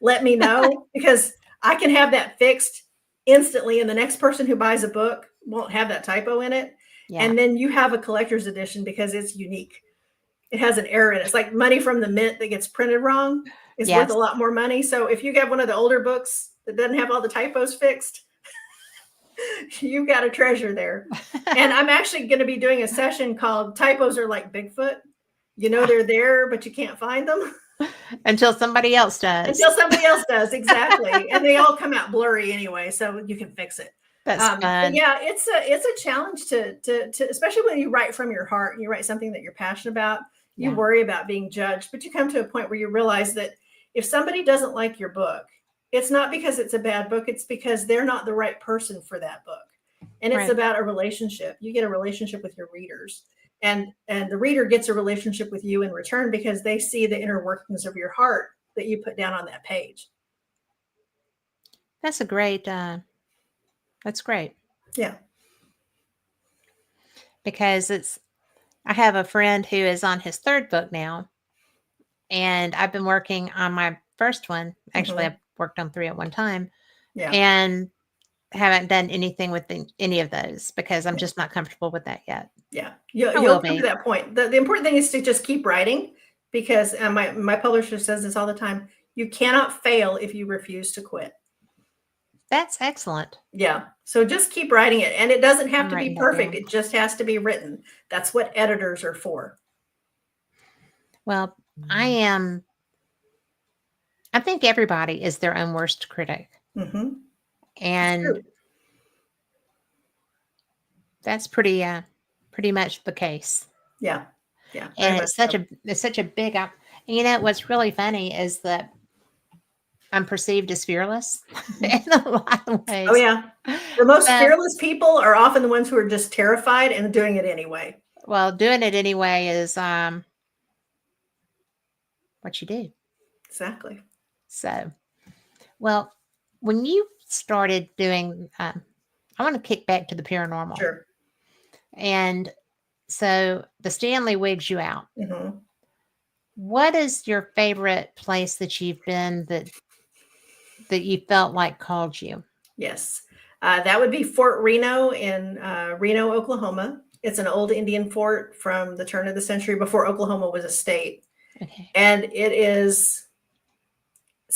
let me know, because I can have that fixed instantly. And the next person who buys a book won't have that typo in it. yeah. And then you have a collector's edition because it's unique. It has an error in it. It's like money from the mint that gets printed wrong is worth Yes. a lot more money. So if you get one of the older books that doesn't have all the typos fixed, you've got a treasure there. And I'm actually going to be doing a session called Typos Are Like Bigfoot. You know they're there, but you can't find them. Until somebody else does. Until somebody else does, exactly. And they all come out blurry anyway, so you can fix it. That's fun. Yeah, it's a challenge to especially when you write from your heart and you write something that you're passionate about. You worry about being judged, but you come to a point where you realize that if somebody doesn't like your book, it's not because it's a bad book. It's because they're not the right person for that book. And it's about a relationship. You get a relationship with your readers, and the reader gets a relationship with you in return because they see the inner workings of your heart that you put down on that page. That's a great, that's great. Yeah. Because I have a friend who is on his third book now, and I've been working on my first one. Actually, I've worked on 3 at one time, and haven't done anything with any of those because I'm just not comfortable with that yet. Yeah, you'll come to that point. The important thing is to just keep writing, because my publisher says this all the time. You cannot fail if you refuse to quit. That's excellent. Yeah. So just keep writing it. And it doesn't have to be perfect. It just has to be written. That's what editors are for. Well, I think everybody is their own worst critic. And that's pretty much the case. Yeah. Yeah. And it's such a big, and you know, what's really funny is that I'm perceived as fearless in a lot of ways. Oh yeah. The most fearless people are often the ones who are just terrified and doing it anyway. Well, doing it anyway is what you do. Exactly. So, well, when you started doing, I want to kick back to the paranormal. Sure. And so the Stanley wigs you out. What is your favorite place that you've been that you felt like called you? Yes. That would be Fort Reno in Reno, Oklahoma. It's an old Indian fort from the turn of the century, before Oklahoma was a state. Okay. And it's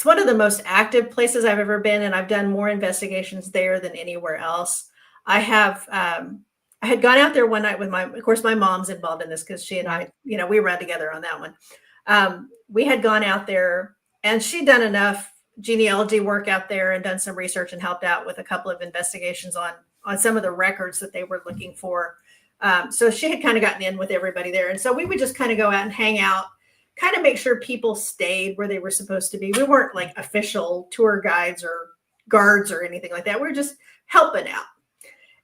one of the most active places I've ever been. And I've done more investigations there than anywhere else. I had gone out there one night with of course, my mom's involved in this because she and I, we run together on that one. We had gone out there, and she'd done enough genealogy work out there and done some research and helped out with a couple of investigations on some of the records that they were looking for. So she had kind of gotten in with everybody there. And so we would just kind of go out and hang out, kind of make sure people stayed where they were supposed to be. We weren't like official tour guides or guards or anything like that. We were just helping out.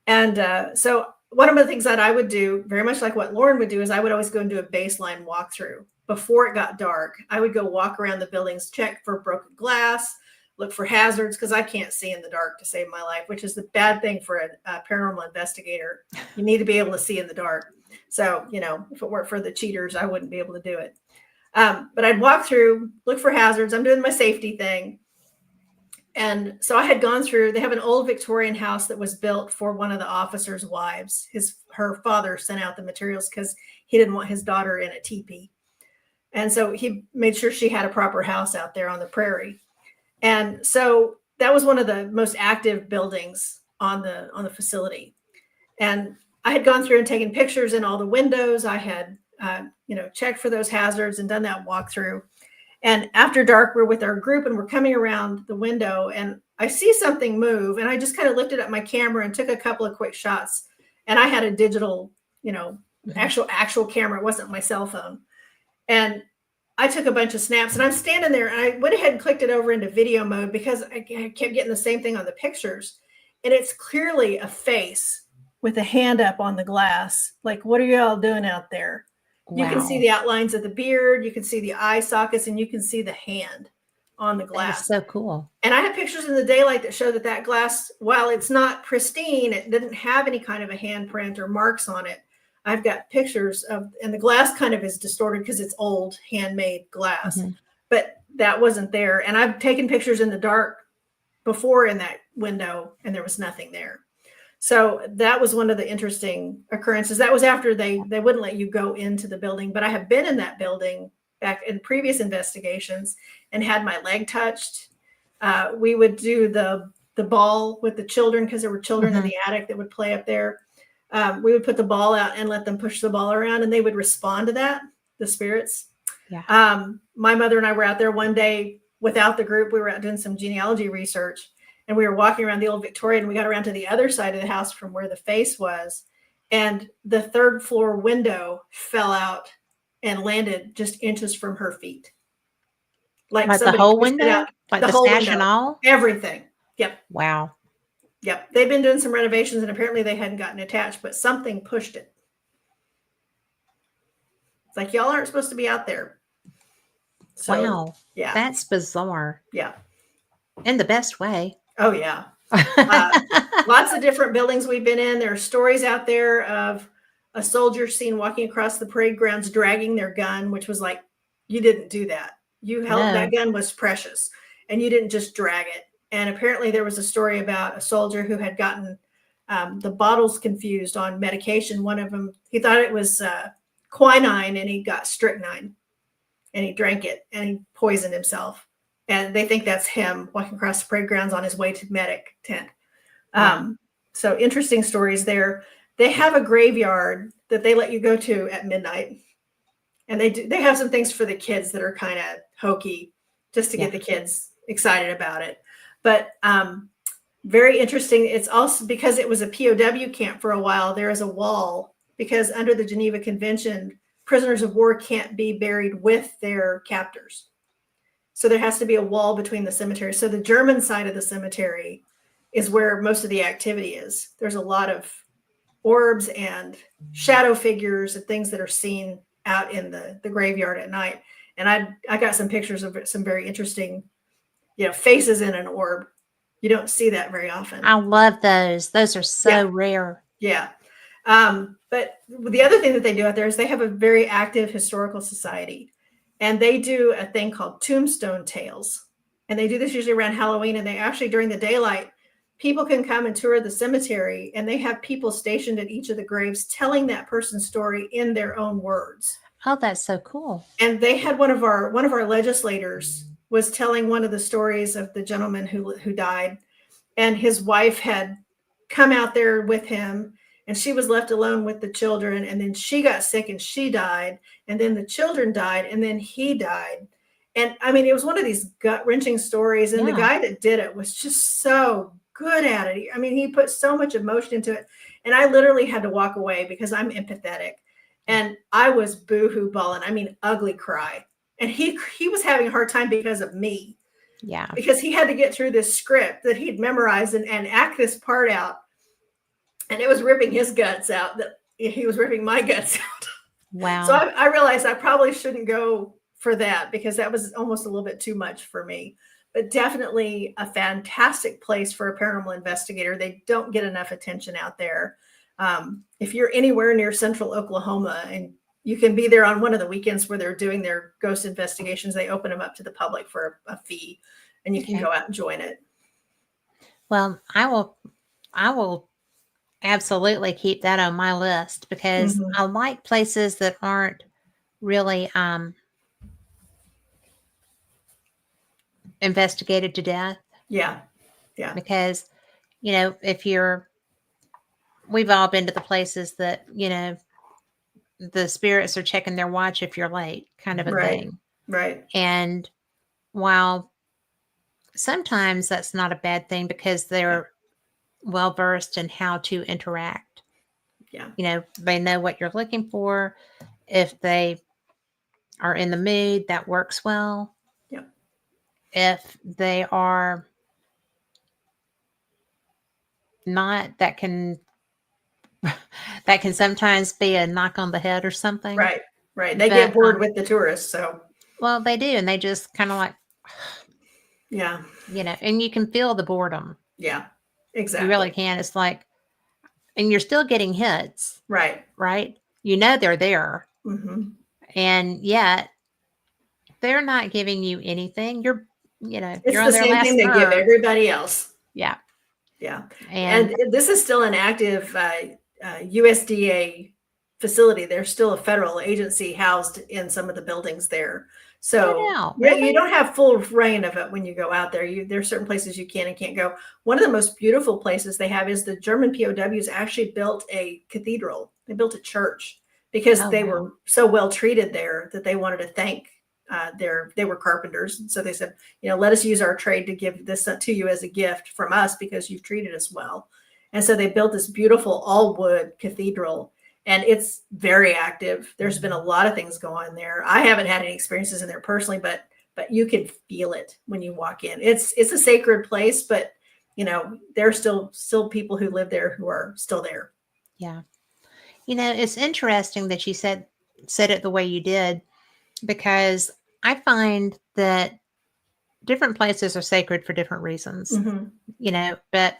And so one of the things that I would do, very much like what Lauren would do, is I would always go and do a baseline walkthrough. Before it got dark, I would go walk around the buildings, check for broken glass, look for hazards, because I can't see in the dark to save my life, which is the bad thing for a paranormal investigator. You need to be able to see in the dark. So, if it weren't for the cheaters, I wouldn't be able to do it. But I'd walk through, look for hazards. I'm doing my safety thing. And so I had gone through, they have an old Victorian house that was built for one of the officers' wives. Her father sent out the materials because he didn't want his daughter in a teepee. And so he made sure she had a proper house out there on the prairie. And so that was one of the most active buildings on the facility. And I had gone through and taken pictures in all the windows. I had, checked for those hazards and done that walkthrough. And after dark, we're with our group and we're coming around the window and I see something move. And I just kind of lifted up my camera and took a couple of quick shots. And I had a digital, actual camera. It wasn't my cell phone. And I took a bunch of snaps and I'm standing there and I went ahead and clicked it over into video mode because I kept getting the same thing on the pictures. And it's clearly a face with a hand up on the glass. Like, what are y'all doing out there? You can see Wow. the outlines of the beard, you can see the eye sockets, and you can see the hand on the That is glass. so cool. And I have pictures in the daylight that show that glass, while it's not pristine, it didn't have any kind of a handprint or marks on it. I've got pictures of, and the glass kind of is distorted because it's old handmade glass, but that wasn't there. And I've taken pictures in the dark before in that window and there was nothing there. So that was one of the interesting occurrences. That was after they wouldn't let you go into the building, but I have been in that building back in previous investigations and had my leg touched. We would do the ball with the children because there were children in the attic that would play up there. We would put the ball out and let them push the ball around and they would respond to that, the spirits. Yeah. My mother and I were out there one day without the group. We were out doing some genealogy research and we were walking around the old Victorian and we got around to the other side of the house from where the face was. And the third floor window fell out and landed just inches from her feet. Like the whole window? Out Like the the whole sash window, and all? everything. Yep. Wow. Yep. They've been doing some renovations and apparently they hadn't gotten attached, but something pushed it. It's like, y'all aren't supposed to be out there. So, wow. Yeah. That's bizarre. Yeah. In the best way. Oh, yeah. Lots of different buildings we've been in. There are stories out there of a soldier seen walking across the parade grounds dragging their gun, which was like, you didn't do that. You held that gun was precious and you didn't just drag it. And apparently there was a story about a soldier who had gotten the bottles confused on medication. One of them, he thought it was quinine and he got strychnine and he drank it and he poisoned himself. And they think that's him walking across the parade grounds on his way to medic tent. So interesting stories there. They have a graveyard that they let you go to at midnight. And they have some things for the kids that are kind of hokey just to get the kids excited about it. But very interesting. It's also because it was a POW camp for a while. There is a wall because under the Geneva Convention, prisoners of war can't be buried with their captors. So there has to be a wall between the cemetery. So the German side of the cemetery is where most of the activity is. There's a lot of orbs and shadow figures and things that are seen out in the graveyard at night. And I got some pictures of some very interesting, faces in an orb. You don't see that very often. I love those. Those are so rare. Yeah. But the other thing that they do out there is they have a very active historical society. And they do a thing called tombstone tales. And they do this usually around Halloween. And they actually, during the daylight, people can come and tour the cemetery. And they have people stationed at each of the graves telling that person's story in their own words. Oh, that's so cool. And they had one of our legislators was telling one of the stories of the gentleman who died. And his wife had come out there with him. And she was left alone with the children. And then she got sick and she died. And then the children died. And then he died. And I mean, it was one of these gut-wrenching stories. And the guy that did it was just so good at it. I mean, he put so much emotion into it. And I literally had to walk away because I'm empathetic. And I was boohoo bawling. I mean, ugly cry. And he was having a hard time because of me. Yeah. Because he had to get through this script that he'd memorized and act this part out. And it was ripping his guts out that he was ripping my guts out. Wow. So I realized I probably shouldn't go for that because that was almost a little bit too much for me. But definitely a fantastic place for a paranormal investigator. They don't get enough attention out there. If you're anywhere near central Oklahoma and you can be there on one of the weekends where they're doing their ghost investigations, they open them up to the public for a fee and you can go out and join it. Well, I will absolutely keep that on my list because I like places that aren't really investigated to death. Yeah. Because, we've all been to the places that, the spirits are checking their watch if you're late kind of a thing. Right. And while sometimes that's not a bad thing because they're well versed in how to interact. Yeah. They know what you're looking for. If they are in the mood, that works well. Yeah. If they are not, that can sometimes be a knock on the head or something. Right. Right. They But get bored with the tourists. So, well, they do, and they just kind of like, yeah. and you can feel the boredom. Yeah. You really Exactly. can. It's like, and you're still getting hits, Right. right? They're there, Mm-hmm. and yet they're not giving you anything. You're It's on the their same thing last they give nerve. everybody else. Yeah. Yeah. And And this is still an active USDA facility. There's still a federal agency housed in some of the buildings there. So no, yeah, you really? don't have full reign of it when you go out there. There's certain places you can and can't go. One of the most beautiful places they have is the German POWs actually built a cathedral. They built a church because Oh, they wow. were so well treated there that they wanted to thank they were carpenters. And so they said, let us use our trade to give this to you as a gift from us because you've treated us well. And so they built this beautiful all wood cathedral, and it's very active. There's been a lot of things go on there. I haven't had any experiences in there personally, but you can feel it when you walk in. It's a sacred place, but there's still people who live there who are still there. Yeah. It's interesting that you said it the way you did, because I find that different places are sacred for different reasons, Mm-hmm. But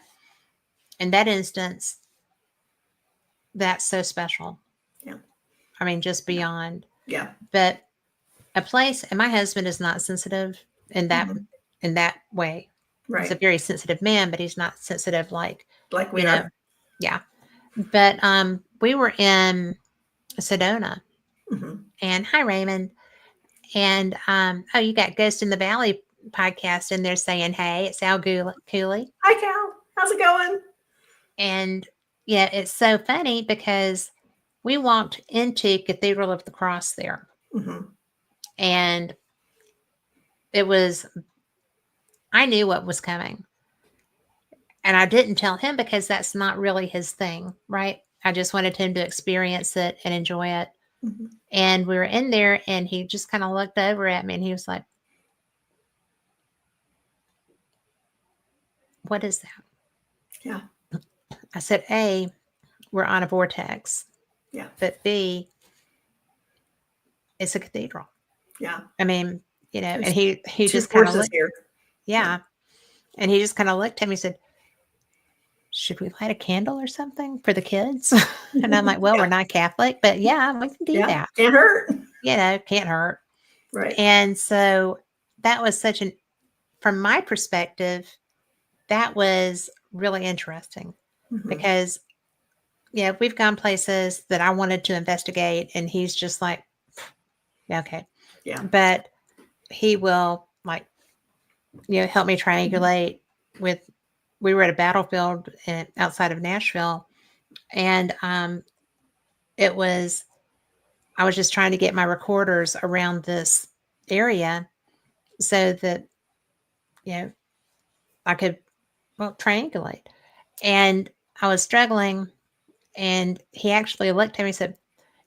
in that instance, that's so special. Yeah. I mean, just beyond. Yeah. But a place, and my husband is not sensitive in that Mm-hmm. way. He's a Right. very sensitive man, but he's not sensitive like, Like we you know, are. yeah. But we were in Sedona, Mm-hmm. and hi Raymond, and oh, you got Ghost in the Valley podcast in there saying, hey, it's Al Cooley. Hi, Cal. How's it going? And yeah, it's so funny because we walked into Cathedral of the Cross there, Mm-hmm. and it was, I knew what was coming. And I didn't tell him because that's not really his thing, right? I just wanted him to experience it and enjoy it. Mm-hmm. And we were in there, and he just kind of looked over at me and he was like, what is that? Yeah. I said, A, we're on a vortex. Yeah. But B, it's a cathedral. Yeah. I mean, There's and he two just kind of forces looked. here. Yeah. And he just kind of looked at me and said, should we light a candle or something for the kids? And I'm like, well, Yeah. we're not Catholic, but yeah, we can do Yeah. that. Can't hurt. Can't hurt. Right. And so that was from my perspective, that was really interesting Mm-hmm. because, we've gone places that I wanted to investigate, and he's just like, okay. Yeah. But he will help me triangulate with, we were at a battlefield outside of Nashville, and I was just trying to get my recorders around this area so that, I could, triangulate. And I was struggling, and he actually looked at me and said,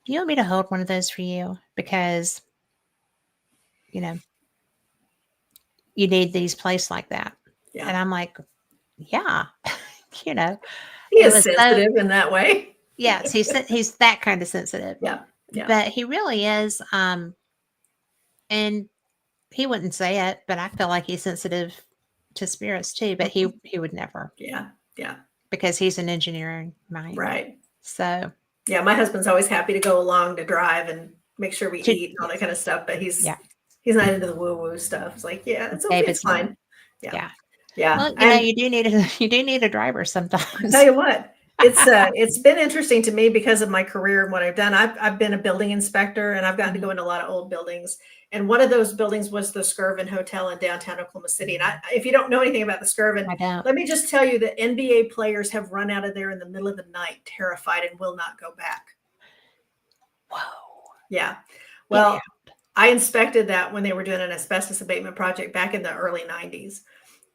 do you want me to hold one of those for you? Because, you need these placed like that. Yeah. And I'm like, yeah, He it is was so, sensitive in that way. yes, he's that kind of sensitive, Yeah. Yeah. but he really is. And he wouldn't say it, but I feel like he's sensitive to spirits too, but he would never, Yeah. Yeah. because he's an engineering mind. Right. So Yeah. My husband's always happy to go along to drive and make sure we eat and all that yes. kind of stuff, but he's Yeah. not into the woo woo stuff. It's like, yeah, it's okay. It's David's not. fine. Yeah. Yeah. Yeah. Well, And you do need a driver I sometimes. tell you what, it's been interesting to me because of my career and what I've done. I've been a building inspector, and I've gotten to go into a lot of old buildings. And one of those buildings was the Skirvin Hotel in downtown Oklahoma City. And if you don't know anything about the Skirvin, I don't. let me just tell you that NBA players have run out of there in the middle of the night, terrified, and will not go back. Whoa. Yeah. Get Well, out. I inspected that when they were doing an asbestos abatement project back in the early 90s.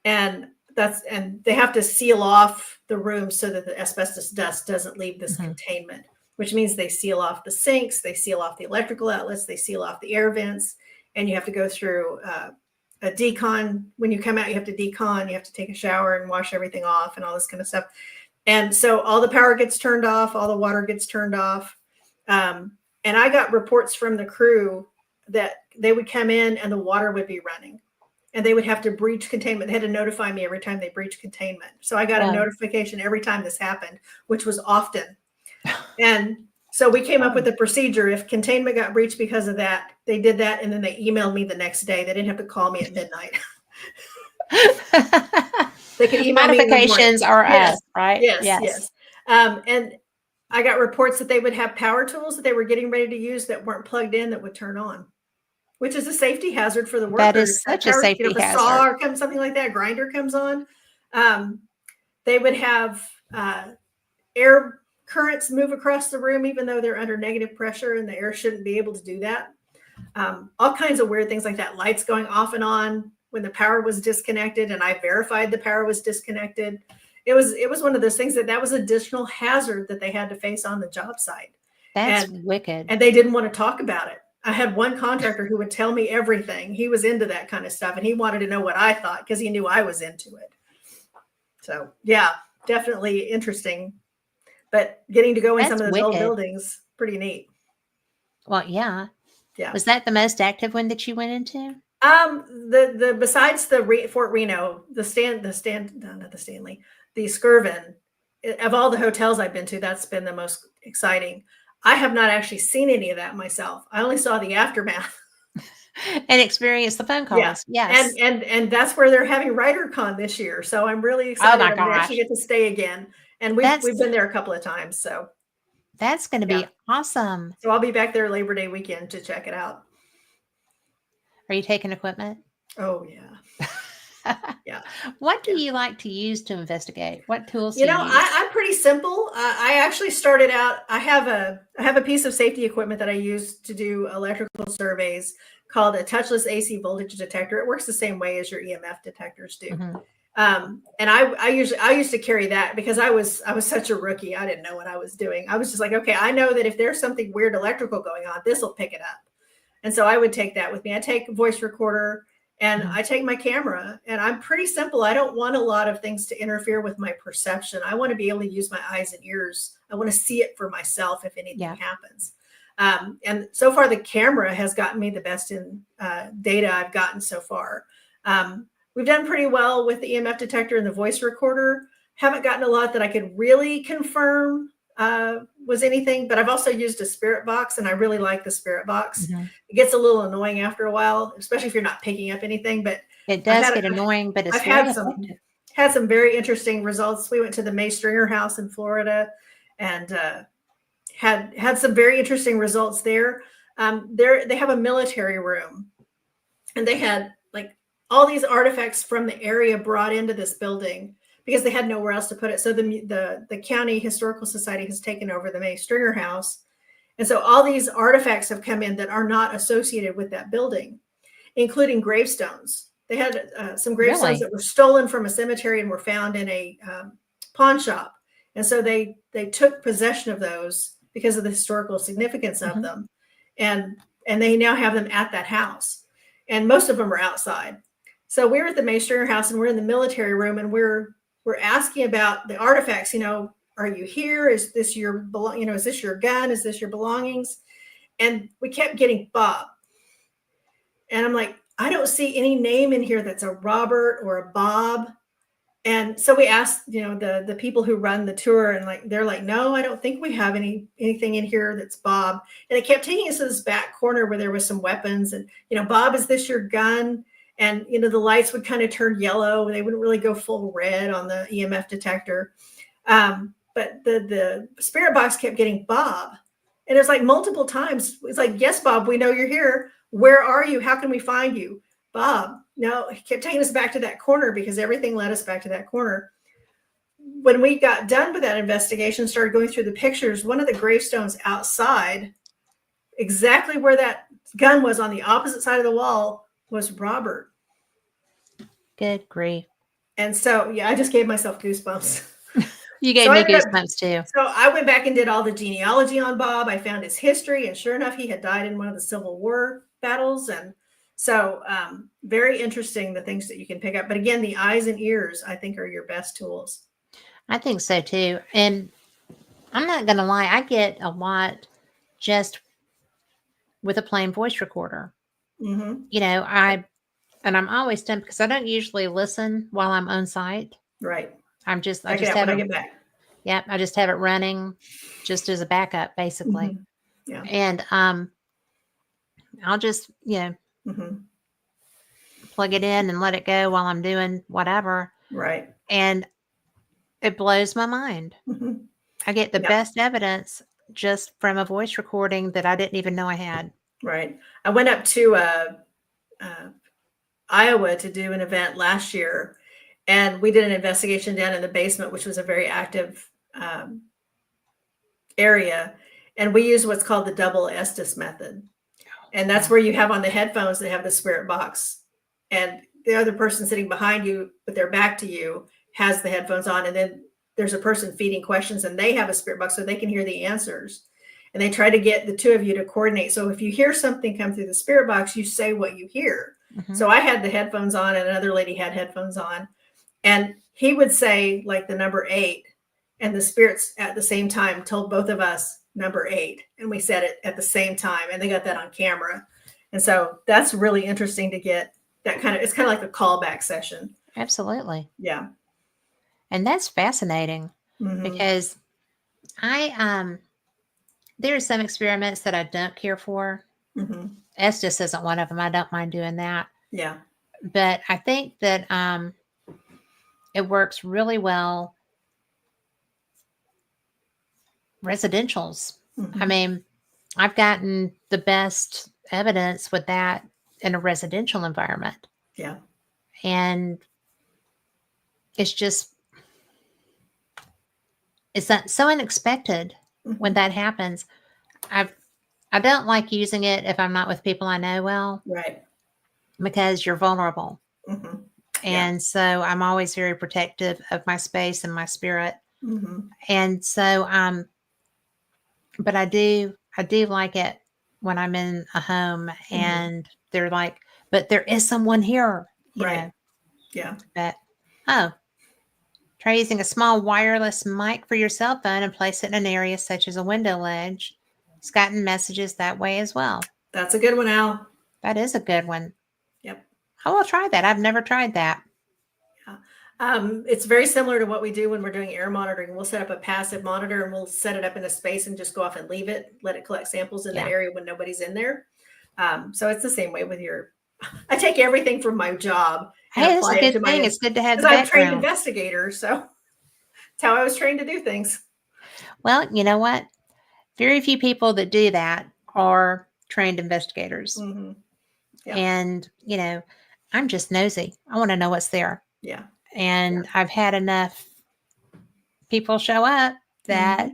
And they have to seal off the room so that the asbestos dust doesn't leave this containment, which means they seal off the sinks, they seal off the electrical outlets, they seal off the air vents, and you have to go through a decon. When you come out, you have to decon, you have to take a shower and wash everything off and all this kind of stuff. And so all the power gets turned off, all the water gets turned off. And I got reports from the crew that they would come in and the water would be running and they would have to breach containment. They had to notify me every time they breached containment. So I got a notification every time this happened, which was often. And so we came up with a procedure. If containment got breached because of that, they did that. And then they emailed me the next day. They didn't have to call me at midnight. They could email Modifications me are us, right? Yes. And I got reports that they would have power tools that they were getting ready to use that weren't plugged in that would turn on, which is a safety hazard for the workers. That is such a safety hazard. If a saw or comes, something like that, grinder comes on, they would have air currents move across the room, even though they're under negative pressure and the air shouldn't be able to do that. All kinds of weird things like that. Lights going off and on when the power was disconnected, and I verified the power was disconnected. It was one of those things that was additional hazard that they had to face on the job site. That's wicked. And they didn't want to talk about it. I had one contractor who would tell me everything. He was into that kind of stuff, and he wanted to know what I thought because he knew I was into it. So yeah, definitely interesting. But getting to go in some of those old buildings, pretty neat. Well, yeah. Yeah. Was that the most active one that you went into? The besides the Fort Reno, the Skirvin, of all the hotels I've been to, that's been the most exciting. I have not actually seen any of that myself. I only saw the aftermath. And experienced the phone calls. Yeah. Yes. And that's where they're having WriterCon this year. So I'm really excited to actually get to stay again. And we've been there a couple of times. So that's going to be awesome. So I'll be back there Labor Day weekend to check it out. Are you taking equipment? Oh, yeah. Yeah. What do you like to use to investigate? What tools do you use? I'm pretty simple. I actually started out, I have a piece of safety equipment that I use to do electrical surveys called a touchless AC voltage detector. It works the same way as your EMF detectors do. And I used to carry that because I was such a rookie. I didn't know what I was doing. I was just like, okay, I know that if there's something weird electrical going on, this will pick it up. And so I would take that with me. I take a voice recorder and I take my camera, and I'm pretty simple. I don't want a lot of things to interfere with my perception. I want to be able to use my eyes and ears. I want to see it for myself if anything happens. And so far, the camera has gotten me the best in data I've gotten so far. We've done pretty well with the EMF detector and the voice recorder. Haven't gotten a lot that I could really confirm was anything, but I've also used a spirit box, and I really like the spirit box. It gets a little annoying after a while, especially if you're not picking up anything, but it does get annoying, but it's I've had some very interesting results. We went to the May Stringer house in Florida and had some very interesting results there. They have a military room, and they had like all these artifacts from the area brought into this building because they had nowhere else to put it. So the county historical society has taken over the May Stringer house. And so all these artifacts have come in that are not associated with that building, including gravestones. They had some gravestones that were stolen from a cemetery and were found in a pawn shop. And so they took possession of those because of the historical significance of them. And they now have them at that house. And most of them are outside. So we're at the May Stringer house, and we're in the military room, and we're asking about the artifacts. Are you here? Is this your is this your gun? Is this your belongings? And we kept getting Bob. And I'm like, I don't see any name in here that's a Robert or a Bob. And so we asked, the people who run the tour, and they're like, no, I don't think we have anything in here that's Bob. And they kept taking us to this back corner where there was some weapons, and Bob, is this your gun? And the lights would kind of turn yellow. They wouldn't really go full red on the EMF detector. But the spirit box kept getting Bob. And it's like multiple times. It's like, yes, Bob, we know you're here. Where are you? How can we find you? Bob. No, he kept taking us back to that corner because everything led us back to that corner. When we got done with that investigation, started going through the pictures, one of the gravestones outside, exactly where that gun was on the opposite side of the wall was Robert. Good grief. And so, yeah, I just gave myself goosebumps. You gave So me I ended up- goosebumps too. So I went back and did all the genealogy on Bob. I found his history, and sure enough, he had died in one of the Civil War battles. And so, very interesting, the things that you can pick up. But again, the eyes and ears, I think, are your best tools. I think so too. And I'm not going to lie, I get a lot just with a plain voice recorder. Mm-hmm. You know, I'm always stumped because I don't usually listen while I'm on site. Right. I I just when have I it. get back. Yep, I just have it running just as a backup, basically. Mhm. Yeah. And I'll just Mm-hmm. plug it in and let it go while I'm doing whatever, Right. and it blows my mind. Mm-hmm. I get the Yeah. best evidence just from a voice recording that I didn't even know I had. Right. I went up to Iowa to do an event last year, and we did an investigation down in the basement, which was a very active area. And we use what's called the double Estes method. And that's Yeah. where you have on the headphones, they have the spirit box. And the other person sitting behind you, with their back to you, has the headphones on. And then there's a person feeding questions, and they have a spirit box so they can hear the answers. And they try to get the two of you to coordinate. So if you hear something come through the spirit box, you say what you hear. Mhm. So I had the headphones on, and another lady had headphones on. And he would say, like, the number 8, and the spirits at the same time told both of us number 8. And we said it at the same time, and they got that on camera. And so that's really interesting to get that kind of, it's kind of like a callback session. Absolutely. Yeah. And that's fascinating Mhm. because there are some experiments that I don't care for. Mhm. Estes isn't one of them. I don't mind doing that. Yeah. But I think that it works really well. Residentials. I Mhm. mean, I've gotten the best evidence with that in a residential environment. Yeah. And it's that so unexpected when Mhm. that happens. I don't like using it if I'm not with people I know well Right. because you're vulnerable. Mhm. Yeah. And so I'm always very protective of my space and my spirit. Mhm. And so but I do like it when I'm in a home and they're like, but there is someone here, Right. Yeah. but oh, try using a small wireless mic for your cell phone and place it in an area such as a window ledge. It's gotten messages that way as well. That's a good one, Al. That is a good one. Yep. I will try that. I've never tried that. It's very similar to what we do when we're doing air monitoring. We'll set up a passive monitor, and we'll set it up in a space and just go off and leave it, let it collect samples in Yeah. that area when nobody's in there. So it's the same way with I take everything from my job and Hey, that's apply a it to good thing. my, It's good to have because the I'm a trained background. investigator. So that's how I was trained to do things. Well, you know what? Very few people that do that are trained investigators. Mm-hmm. Yeah. And, I'm just nosy. I want to know what's there. Yeah. And I've had enough people show up that,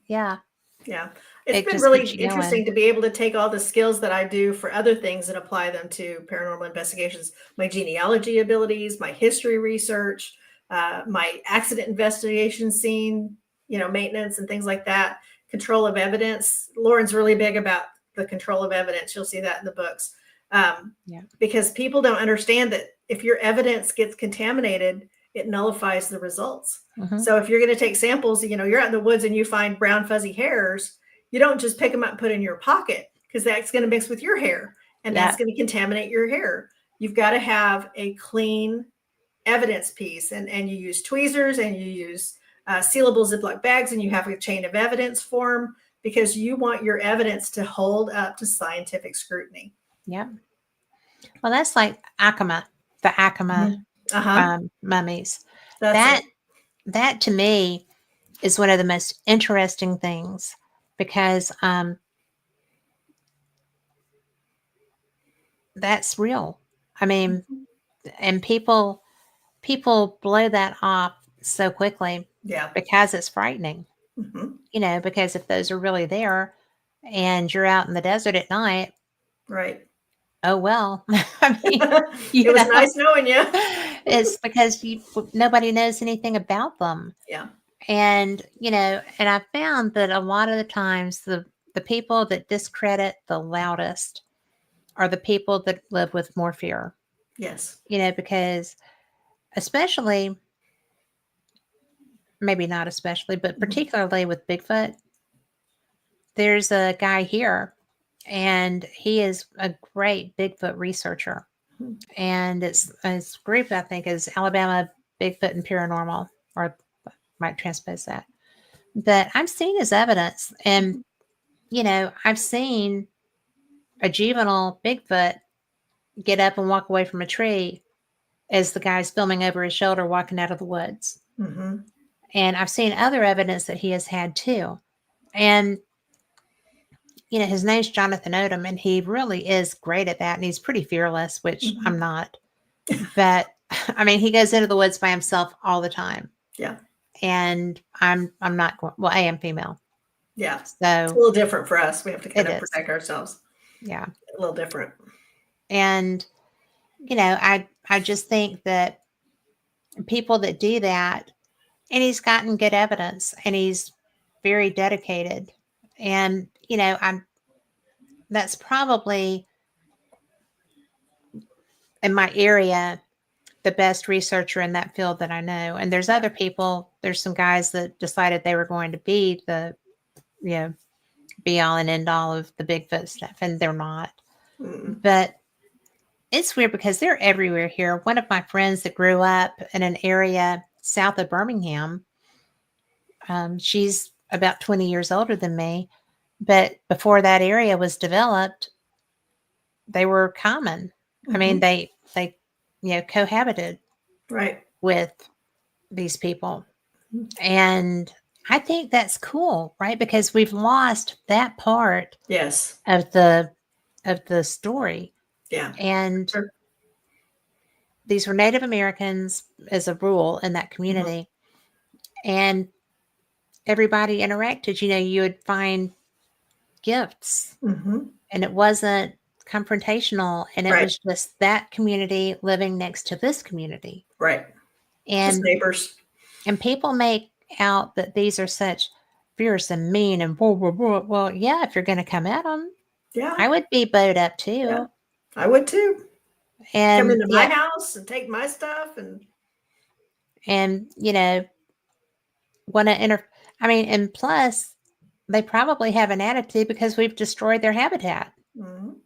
yeah, Yeah. It's it been just really keeps you interesting going. to be able to take all the skills that I do for other things and apply them to paranormal investigations. My genealogy abilities, my history research, my accident investigation scene, maintenance and things like that. Control of evidence. Lauren's really big about the control of evidence. You'll see that in the books. Yeah. Because people don't understand that if your evidence gets contaminated, it nullifies the results. Mhm. So if you're going to take samples, you're out in the woods and you find brown fuzzy hairs, you don't just pick them up and put in your pocket, because that's going to mix with your hair and that's going to contaminate your hair. You've got to have a clean evidence piece, and you use tweezers and you use sealable Ziploc bags, and you have a chain of evidence form, because you want your evidence to hold up to scientific scrutiny. Yeah. Well, that's like Acoma, the Acoma mummies. That's That to me is one of the most interesting things because that's real. I mean, and people blow that off so quickly because it's frightening. Mm-hmm. Because if those are really there and you're out in the desert at night, Right. Oh, well, I mean, It was nice knowing you. it's because nobody knows anything about them. Yeah. And, and I found that a lot of the times the people that discredit the loudest are the people that live with more fear, Yes. because especially, maybe not especially, but Mhm. particularly with Bigfoot, there's a guy here and he is a great Bigfoot researcher. Mhm. And his group, I think, is Alabama Bigfoot and Paranormal, or might transpose that. But I've seen his evidence, and I've seen a juvenile Bigfoot get up and walk away from a tree as the guy's filming over his shoulder walking out of the woods. Mhm. And I've seen other evidence that he has had too. And his name's Jonathan Odom, and he really is great at that, and he's pretty fearless, which Mhm. I'm not. But I mean, he goes into the woods by himself all the time. Yeah. And I'm not going. Well, I am female. Yeah. It's a So little different for us. We have to kind it of is. protect ourselves. Yeah. A little different. And I just think that people that do that, and he's gotten good evidence, and he's very dedicated, and that's probably in my area the best researcher in that field that I know. And there's other people. There's some guys that decided they were going to be the be all and end all of the Bigfoot stuff, and they're not. Mm. But it's weird because they're everywhere here. One of my friends that grew up in an area south of Birmingham, she's about 20 years older than me, but before that area was developed, they were common. I mean, Mhm. they cohabited Right. with these people. Mhm. And I think that's cool, right? Because we've lost that part Yes. of the story. Yeah. And Sure. these were Native Americans as a rule in that Mhm. community. And everybody interacted. You would find gifts, Mhm. and it wasn't confrontational, and it Right. was just that community living next to this community. Right. Just And neighbors. people make out that these are such fierce and mean and blah, blah, blah. Well, yeah, if you're going to come at them, Yeah. I would be bowed up Yeah. too. I would too. Come And into my house and take my stuff and want to I mean, and plus, they probably have an attitude because we've destroyed their habitat. Mhm.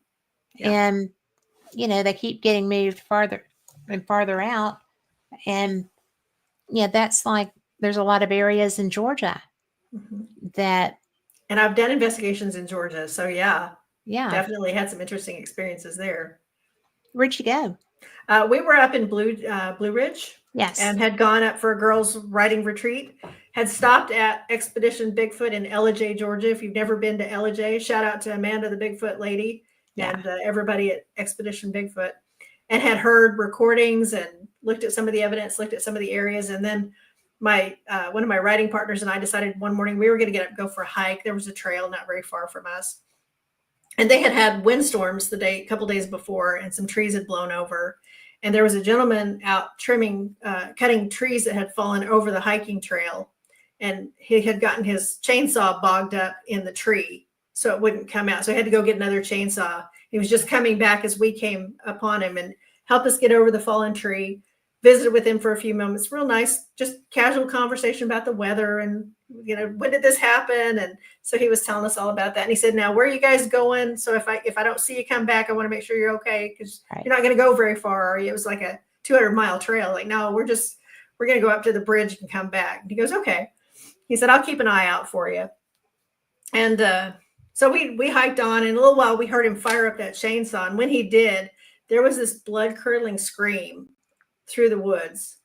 Yeah. And, they keep getting moved farther and farther out. And, that's like, there's a lot of areas in Georgia Mhm. that, And I've done investigations in Georgia, so yeah, yeah. definitely had some interesting experiences there. Where'd you go? We were up in Blue Ridge. Yes. And had gone up for a girls' writing retreat. Had stopped at Expedition Bigfoot in Ellijay, Georgia. If you've never been to Ellijay, shout out to Amanda, the Bigfoot lady, and everybody at Expedition Bigfoot. And had heard recordings and looked at some of the evidence, looked at some of the areas, and then my one of my writing partners and I decided one morning we were going to get up, go for a hike. There was a trail not very far from us, and they had windstorms a couple days before, and some trees had blown over. And there was a gentleman out trimming, cutting trees that had fallen over the hiking trail. And he had gotten his chainsaw bogged up in the tree, so it wouldn't come out. So he had to go get another chainsaw. He was just coming back as we came upon him and helped us get over the fallen tree. Visited with him for a few moments. Real nice, just casual conversation about the weather and, when did this happen? And so he was telling us all about that. And he said, now, where are you guys going? So if I don't see you come back, I want to make sure you're okay, because you're not going to go very far, are you? It was like a 200-mile trail. Like, no, we're going to go up to the bridge and come back. And he goes, okay. He said, I'll keep an eye out for you. And so we hiked on, and in a little while we heard him fire up that chainsaw. And when he did, there was this blood-curdling scream through the woods.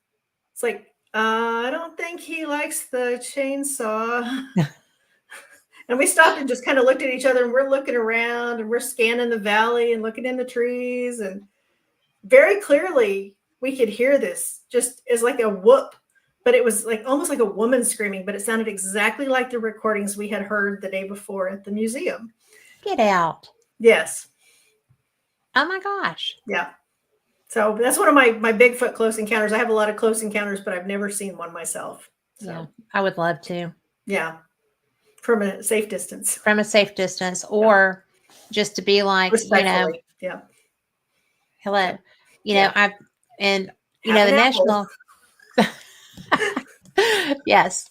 It's like, I don't think he likes the chainsaw. And we stopped and just kind of looked at each other, and we're looking around and we're scanning the valley and looking in the trees. And very clearly we could hear this just as like a whoop, but it was like almost like a woman screaming, but it sounded exactly like the recordings we had heard the day before at the museum. Get out. Yes. Oh my gosh. Yeah. So that's one of my Bigfoot close encounters. I have a lot of close encounters, but I've never seen one myself. Yeah, So I would love to. yeah, from a safe distance. From a safe distance, Yeah. or just to be like, Respectfully. Yeah. hello, Yeah. I've, and, Have the an apple. national, yes,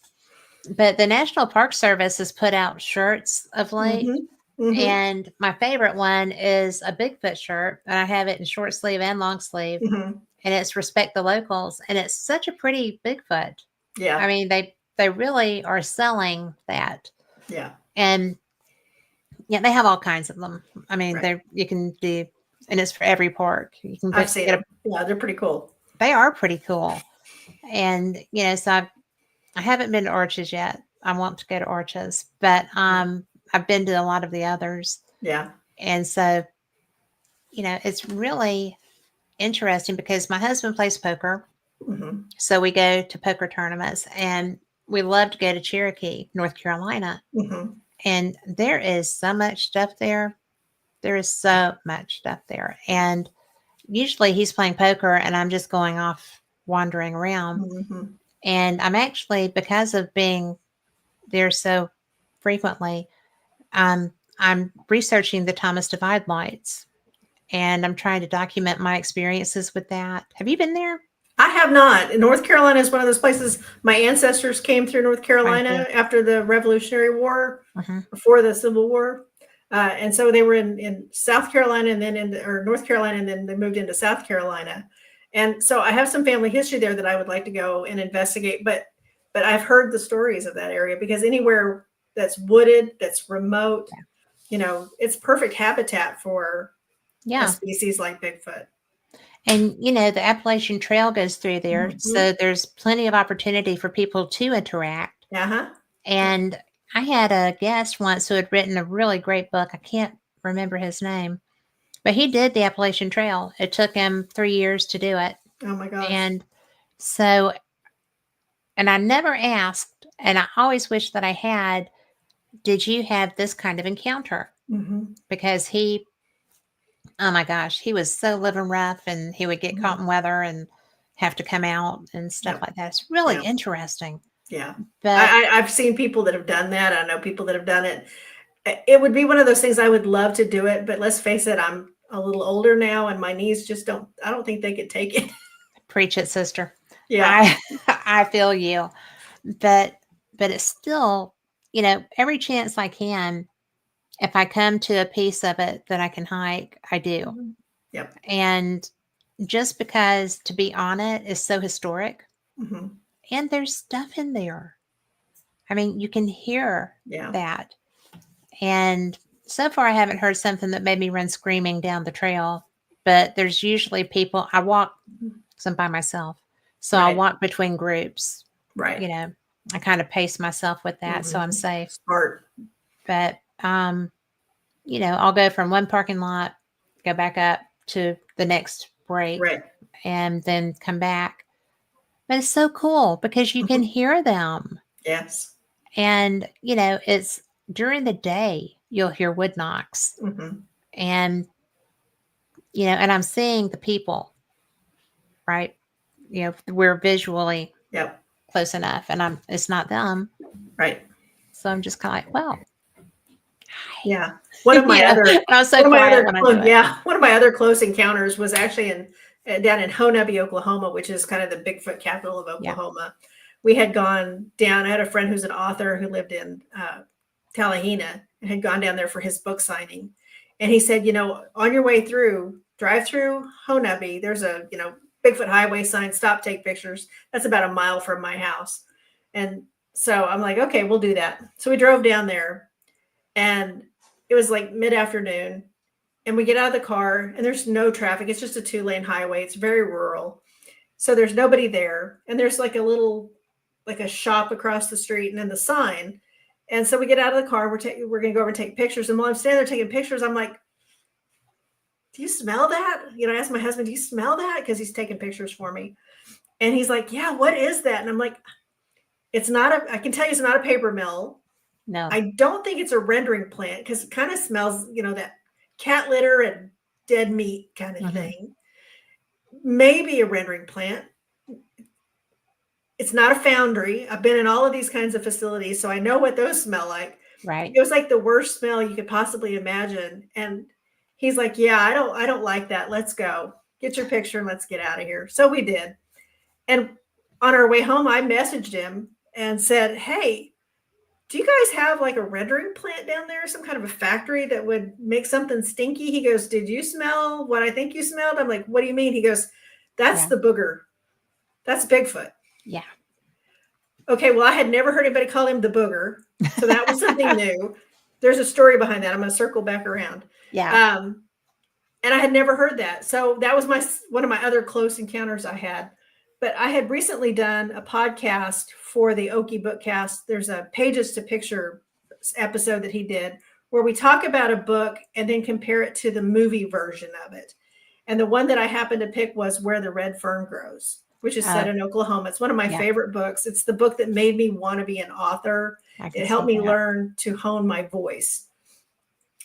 but the National Park Service has put out shirts of late. Mhm. Mhm. And my favorite one is a Bigfoot shirt. And I have it in short sleeve and long sleeve. Mhm. And it's Respect the Locals. And it's such a pretty Bigfoot. I Yeah. mean, they really are selling that. Yeah. And yeah, they have all kinds of them. I mean, Right. you can do, and it's for every park. You can I've seen get them. Yeah, they're pretty cool. they are pretty cool. And, so I haven't been to Arches yet. I want to go to Arches, but I've been to a lot of the others. Yeah. And so, it's really interesting because my husband plays poker. Mhm. So we go to poker tournaments, and we love to go to Cherokee, North Carolina. Mhm. And there is so much stuff there. There is so much stuff there. And usually he's playing poker and I'm just going off wandering around. Mhm. And I'm actually, because of being there so frequently, I'm researching the Thomas Divide lights, and I'm trying to document my experiences with that. Have you been there? I have not. North Carolina is one of those places. My ancestors came through North Mine Carolina too. after the Revolutionary War, Mhm. before the Civil War. And so they were in South Carolina and then or North Carolina, and then they moved into South Carolina. And so I have some family history there that I would like to go and investigate. But I've heard the stories of that area, because anywhere that's wooded, that's remote, it's perfect habitat for a Yeah. species like Bigfoot. And, the Appalachian Trail goes through there. Mhm. So there's plenty of opportunity for people to interact. Uh-huh. And I had a guest once who had written a really great book. I can't remember his name, but he did the Appalachian Trail. It took him 3 years to do it. Oh my gosh. And so, and I never asked, and I always wish that I had, did you have this kind of encounter? Mhm. Because oh my gosh, he was so living rough, and he would get Mhm. caught in weather and have to come out and stuff Yep. like that. It's really Yeah. interesting. Yeah. But I've seen people that have done that. I know people that have done it. It would be one of those things. I would love to do it, but let's face it, I'm a little older now and my knees just I don't think they could take it. preach it, sister. Yeah. I I feel you. But it's still, every chance I can, if I come to a piece of it that I can hike, I do. Mhm. Yep. And just because to be on it is so historic, Mhm. and there's stuff in there. I mean, you can hear Yeah. that. And so far, I haven't heard something that made me run screaming down the trail. But there's usually people. I walk, Mhm. because I'm by myself. So I Right. walk between groups. Right. I kind of pace myself with that, so I'm Mhm. safe. Smart. But I'll go from one parking lot, go back up to the next break, Right. and then come back. But it's so cool because you can Mhm. hear them. Yes. And, it's during the day, you'll hear wood knocks. Mhm. And, and I'm seeing the people, right? We're visually Yep. close enough, and it's not them. Right. So I'm just kind of like, well, Yeah. One of my other and I'm so one of my quiet other when I do close, it. yeah, one of my other close encounters was actually down in Honobbe, Oklahoma, which is kind of the Bigfoot capital of Yeah. Oklahoma. We had gone down. I had a friend who's an author who lived in Tallahena and had gone down there for his book signing. And he said, on your way through, drive through Honobbe, there's a, Bigfoot highway sign, stop, take pictures. That's about a mile from my house. And so I'm like, okay, we'll do that. So we drove down there, and it was like mid-afternoon, and we get out of the car and there's no traffic. It's just a 2-lane highway. It's very rural. So there's nobody there. And there's like a shop across the street and then the sign. And so we get out of the car. We're going to go over and take pictures. And while I'm standing there taking pictures, I'm like, do you smell that? I asked my husband, do you smell that? Because he's taking pictures for me. And he's like, yeah, what is that? And I'm like, I can tell you it's not a paper mill. No. I don't think it's a rendering plant, because it kind of smells, that cat litter and dead meat kind of Mhm. thing. Maybe a rendering plant. It's not a foundry. I've been in all of these kinds of facilities, so I know what those smell like. Right. It was like the worst smell you could possibly imagine. And he's like, yeah, I don't like that. Let's go. Get your picture and let's get out of here. So we did. And on our way home, I messaged him and said, hey, do you guys have like a rendering plant down there? Some kind of a factory that would make something stinky? He goes, did you smell what I think you smelled? I'm like, what do you mean? He goes, that's Yeah. the booger. That's Bigfoot. Yeah. Okay, well, I had never heard anybody call him the booger. So that was something new. There's a story behind that. I'm going to circle back around. Yeah. And I had never heard that. So that was one of my other close encounters I had. But I had recently done a podcast for the Okie Bookcast. There's a Pages to Picture episode that he did where we talk about a book and then compare it to the movie version of it. And the one that I happened to pick was Where the Red Fern Grows, which is set in Oklahoma. It's one of my favorite books. It's the book that made me want to be an author. It helped me learn to hone my voice.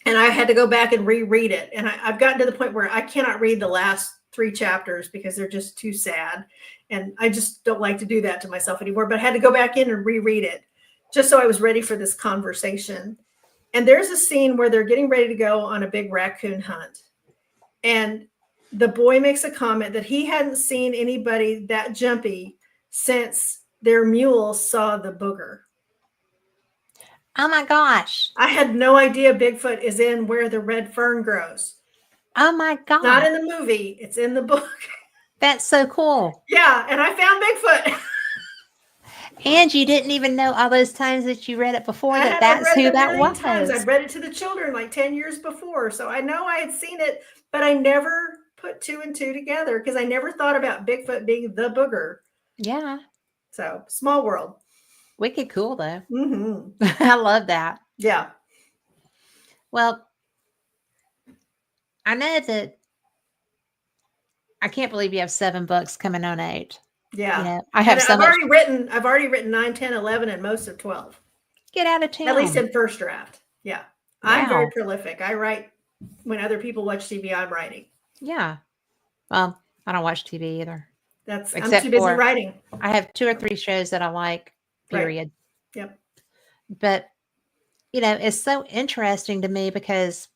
And I had to go back and reread it. And I've gotten to the point where I cannot read the last 3 chapters because they're just too sad. And I just don't like to do that to myself anymore. But I had to go back in and reread it just so I was ready for this conversation. And there's a scene where they're getting ready to go on a big raccoon hunt. And the boy makes a comment that he hadn't seen anybody that jumpy since their mule saw the booger. Oh my gosh. I had no idea Bigfoot is in Where the Red Fern Grows. Oh my God. Not in the movie. It's in the book. That's so cool. Yeah. And I found Bigfoot. And you didn't even know all those times that you read it before that's who that was. I've read it to the children like 10 years before. So I know I had seen it, but I never put 2 and 2 together because I never thought about Bigfoot being the booger. Yeah. So small world. Wicked cool though. Mm-hmm. I love that. Yeah. Well, I know that I can't believe you have 7 books coming on 8. Yeah. You know, I've already written 9, 10, 11, and most of 12. Get out of town. At least in first draft. Yeah. Wow. I'm very prolific. I write when other people watch TV, I'm writing. Yeah. Well, I don't watch TV either. I'm too busy writing. I have 2 or 3 shows that I like, period. Right. Yep. But, you know, it's so interesting to me because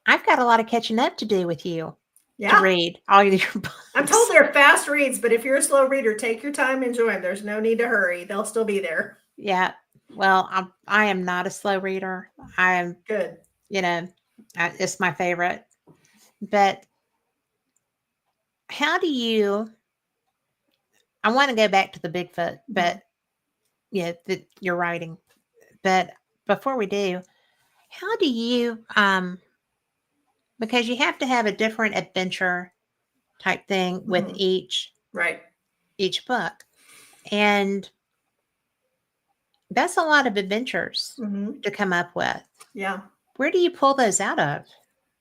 I've got a lot of catching up to do with you. To read all your books. I'm told they're fast reads, but if you're a slow reader, take your time, enjoy them. There's no need to hurry. They'll still be there. Yeah. Well, I am not a slow reader. I am good. You know, it's my favorite. But how do you? I want to go back to the Bigfoot, but yeah, you're writing. But before we do, how do you? Because you have to have a different adventure type thing with each book. And that's a lot of adventures to come up with. Yeah. Where do you pull those out of?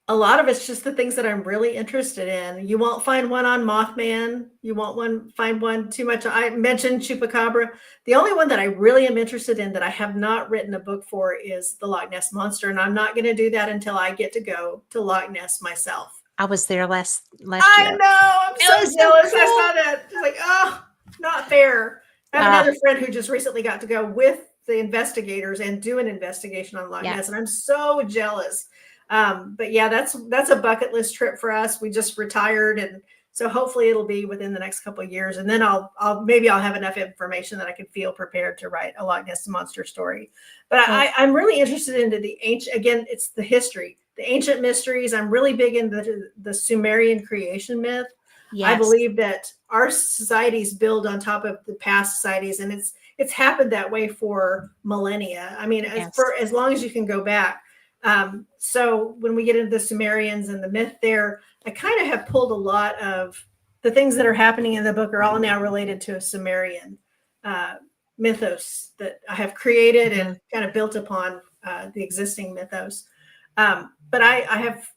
A lot of it's just the things that I'm really interested in. You won't find one on Mothman. You won't find one too much. I mentioned Chupacabra. The only one that I really am interested in that I have not written a book for is the Loch Ness Monster. And I'm not going to do that until I get to go to Loch Ness myself. I was there last year. I know. I'm so jealous. Cool. I saw that. It's like, oh, not fair. I have another friend who just recently got to go with the investigators and do an investigation on Loch Ness. And I'm so jealous. But yeah, that's a bucket list trip for us. We just retired. And so hopefully it'll be within the next couple of years. And then I'll have enough information that I can feel prepared to write a Loch Ness Monster story. But I'm really interested into the ancient, again, it's the history, the ancient mysteries. I'm really big into the Sumerian creation myth. Yes. I believe that our societies build on top of the past societies, and it's happened that way for millennia. I mean, as long as you can go back. So when we get into the Sumerians and the myth there, I kind of have pulled a lot of the things that are happening in the book are all now related to a Sumerian mythos that I have created and kind of built upon the existing mythos. But I have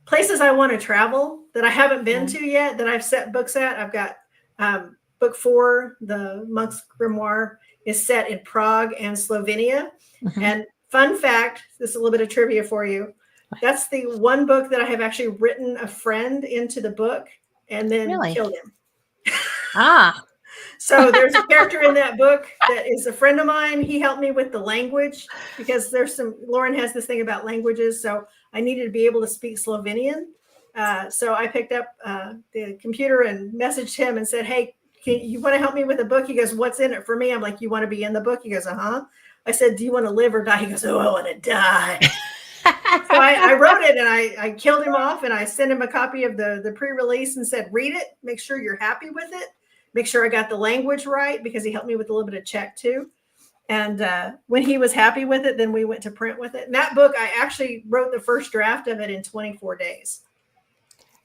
places I want to travel that I haven't been to yet that I've set books at. I've got book 4, The Monk's Grimoire, is set in Prague and Slovenia. And fun fact, this is a little bit of trivia for you. That's the one book that I have actually written a friend into the book and then Really? killed him. Ah, So there's a character in that book that is a friend of mine. He helped me with the language because Lauren has this thing about languages. So I needed to be able to speak Slovenian. So I picked up the computer and messaged him and said, hey, you want to help me with a book? He goes, what's in it for me? I'm like, you want to be in the book? He goes, uh-huh. I said, do you want to live or die? He goes, oh, I want to die. So I wrote it and I killed him off and I sent him a copy of the pre-release and said, read it, make sure you're happy with it. Make sure I got the language right because he helped me with a little bit of Czech too. And when he was happy with it, then we went to print with it. And that book, I actually wrote the first draft of it in 24 days.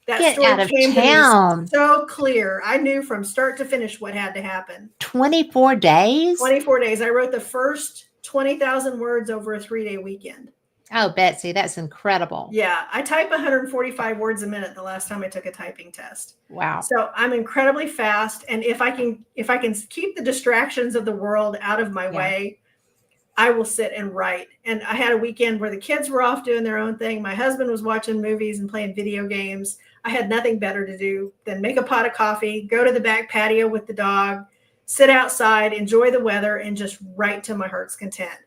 That get story out of came town. to me so clear. I knew from start to finish what had to happen. 24 days? 24 days. I wrote the first 20,000 words over a 3-day weekend. Oh, Betsey, that's incredible. Yeah, I type 145 words a minute the last time I took a typing test. Wow. So I'm incredibly fast. And if I can keep the distractions of the world out of my way, I will sit and write. And I had a weekend where the kids were off doing their own thing. My husband was watching movies and playing video games. I had nothing better to do than make a pot of coffee, go to the back patio with the dog, sit outside, enjoy the weather, and just write to my heart's content.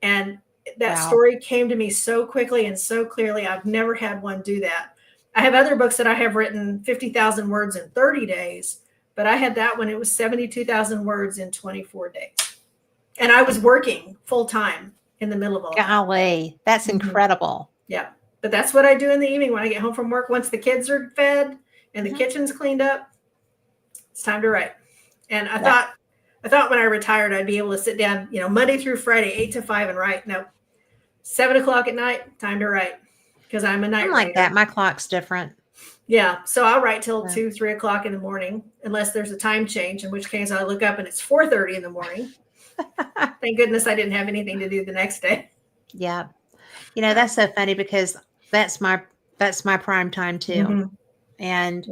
And that story came to me so quickly and so clearly. I've never had one do that. I have other books that I have written 50,000 words in 30 days, but I had that one. It was 72,000 words in 24 days. And I was working full time in the middle of all that. Golly, that's incredible. Yeah. But that's what I do in the evening when I get home from work. Once the kids are fed and the kitchen's cleaned up, it's time to write. And I thought when I retired, I'd be able to sit down, Monday through Friday, 8 to 5 and write. No, 7 o'clock at night, time to write because I'm a night writer. Like that. My clock's different. Yeah. So I'll write till 2, 3 o'clock in the morning, unless there's a time change, in which case I look up and it's 4:30 in the morning. Thank goodness I didn't have anything to do the next day. Yeah. That's so funny because that's my prime time too. And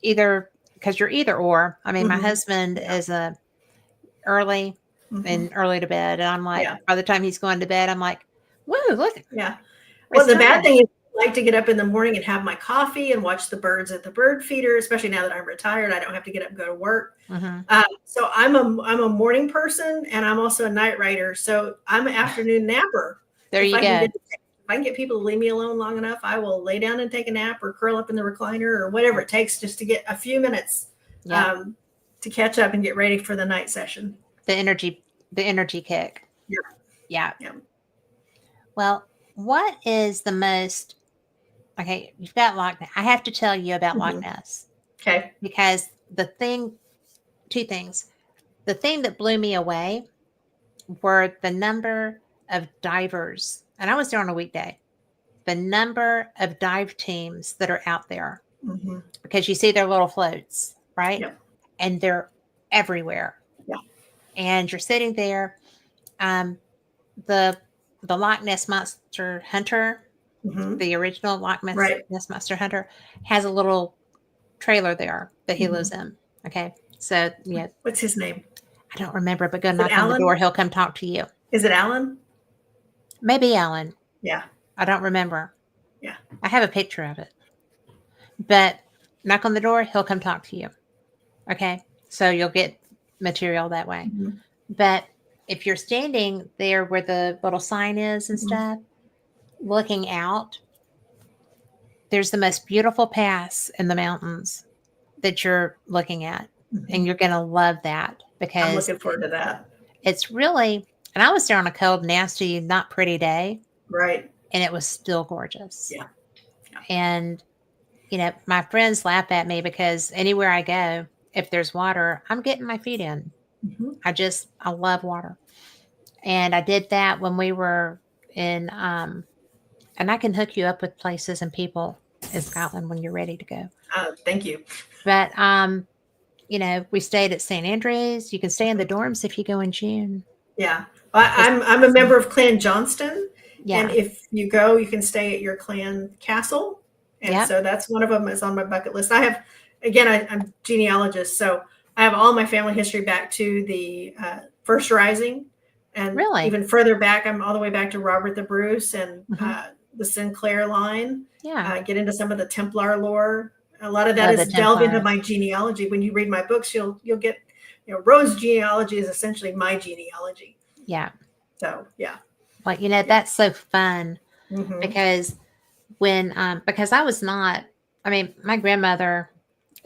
either, because you're either or. I mean, my husband is early and early to bed. And I'm like, by the time he's going to bed, I'm like, woo, look. Yeah. Well, the bad thing is I like to get up in the morning and have my coffee and watch the birds at the bird feeder, especially now that I'm retired. I don't have to get up and go to work. So I'm a morning person and I'm also a night writer. So I'm an afternoon napper. There you go. If I can get people to leave me alone long enough, I will lay down and take a nap or curl up in the recliner or whatever it takes just to get a few minutes to catch up and get ready for the night session. The energy kick. Yeah. Well, what is the most, okay, you've got Loch Ness. I have to tell you about Loch Ness. Okay. Because two things. The thing that blew me away were the number of divers, and I was there on a weekday, the number of dive teams that are out there, because you see their little floats, right? Yep. And they're everywhere. Yeah. And you're sitting there. The Loch Ness Monster Hunter, the original Loch Ness Monster Hunter, has a little trailer there that he lives in. Okay. So, What's his name? I don't remember, but go knock on the door. He'll come talk to you. Is it Alan? Maybe Alan. Yeah. I don't remember. Yeah. I have a picture of it. But knock on the door, he'll come talk to you. Okay. So you'll get material that way. But if you're standing there where the little sign is and stuff, looking out, there's the most beautiful pass in the mountains that you're looking at. And you're going to love that because I'm looking forward to that. It's really, and I was there on a cold, nasty, not pretty day. Right. And it was still gorgeous. Yeah. And, my friends laugh at me because anywhere I go, if there's water, I'm getting my feet in. I love water. And I did that when we were in, and I can hook you up with places and people in Scotland when you're ready to go. Thank you. But, we stayed at St. Andrews. You can stay in the dorms if you go in June. Yeah. I'm a member of Clan Johnston. Yeah. And if you go, you can stay at your clan castle. And so that's one of them is on my bucket list. I have, I'm genealogist. So I have all my family history back to the First Rising. And even further back, I'm all the way back to Robert the Bruce and the Sinclair line, Yeah. get into some of the Templar lore. A lot of that Love the is delve into Templars. my genealogy. When you read my books, you'll get, Rhodes genealogy is essentially my genealogy. Yeah. So yeah. Well, that's so fun Mm-hmm. because because I was not, I mean, my grandmother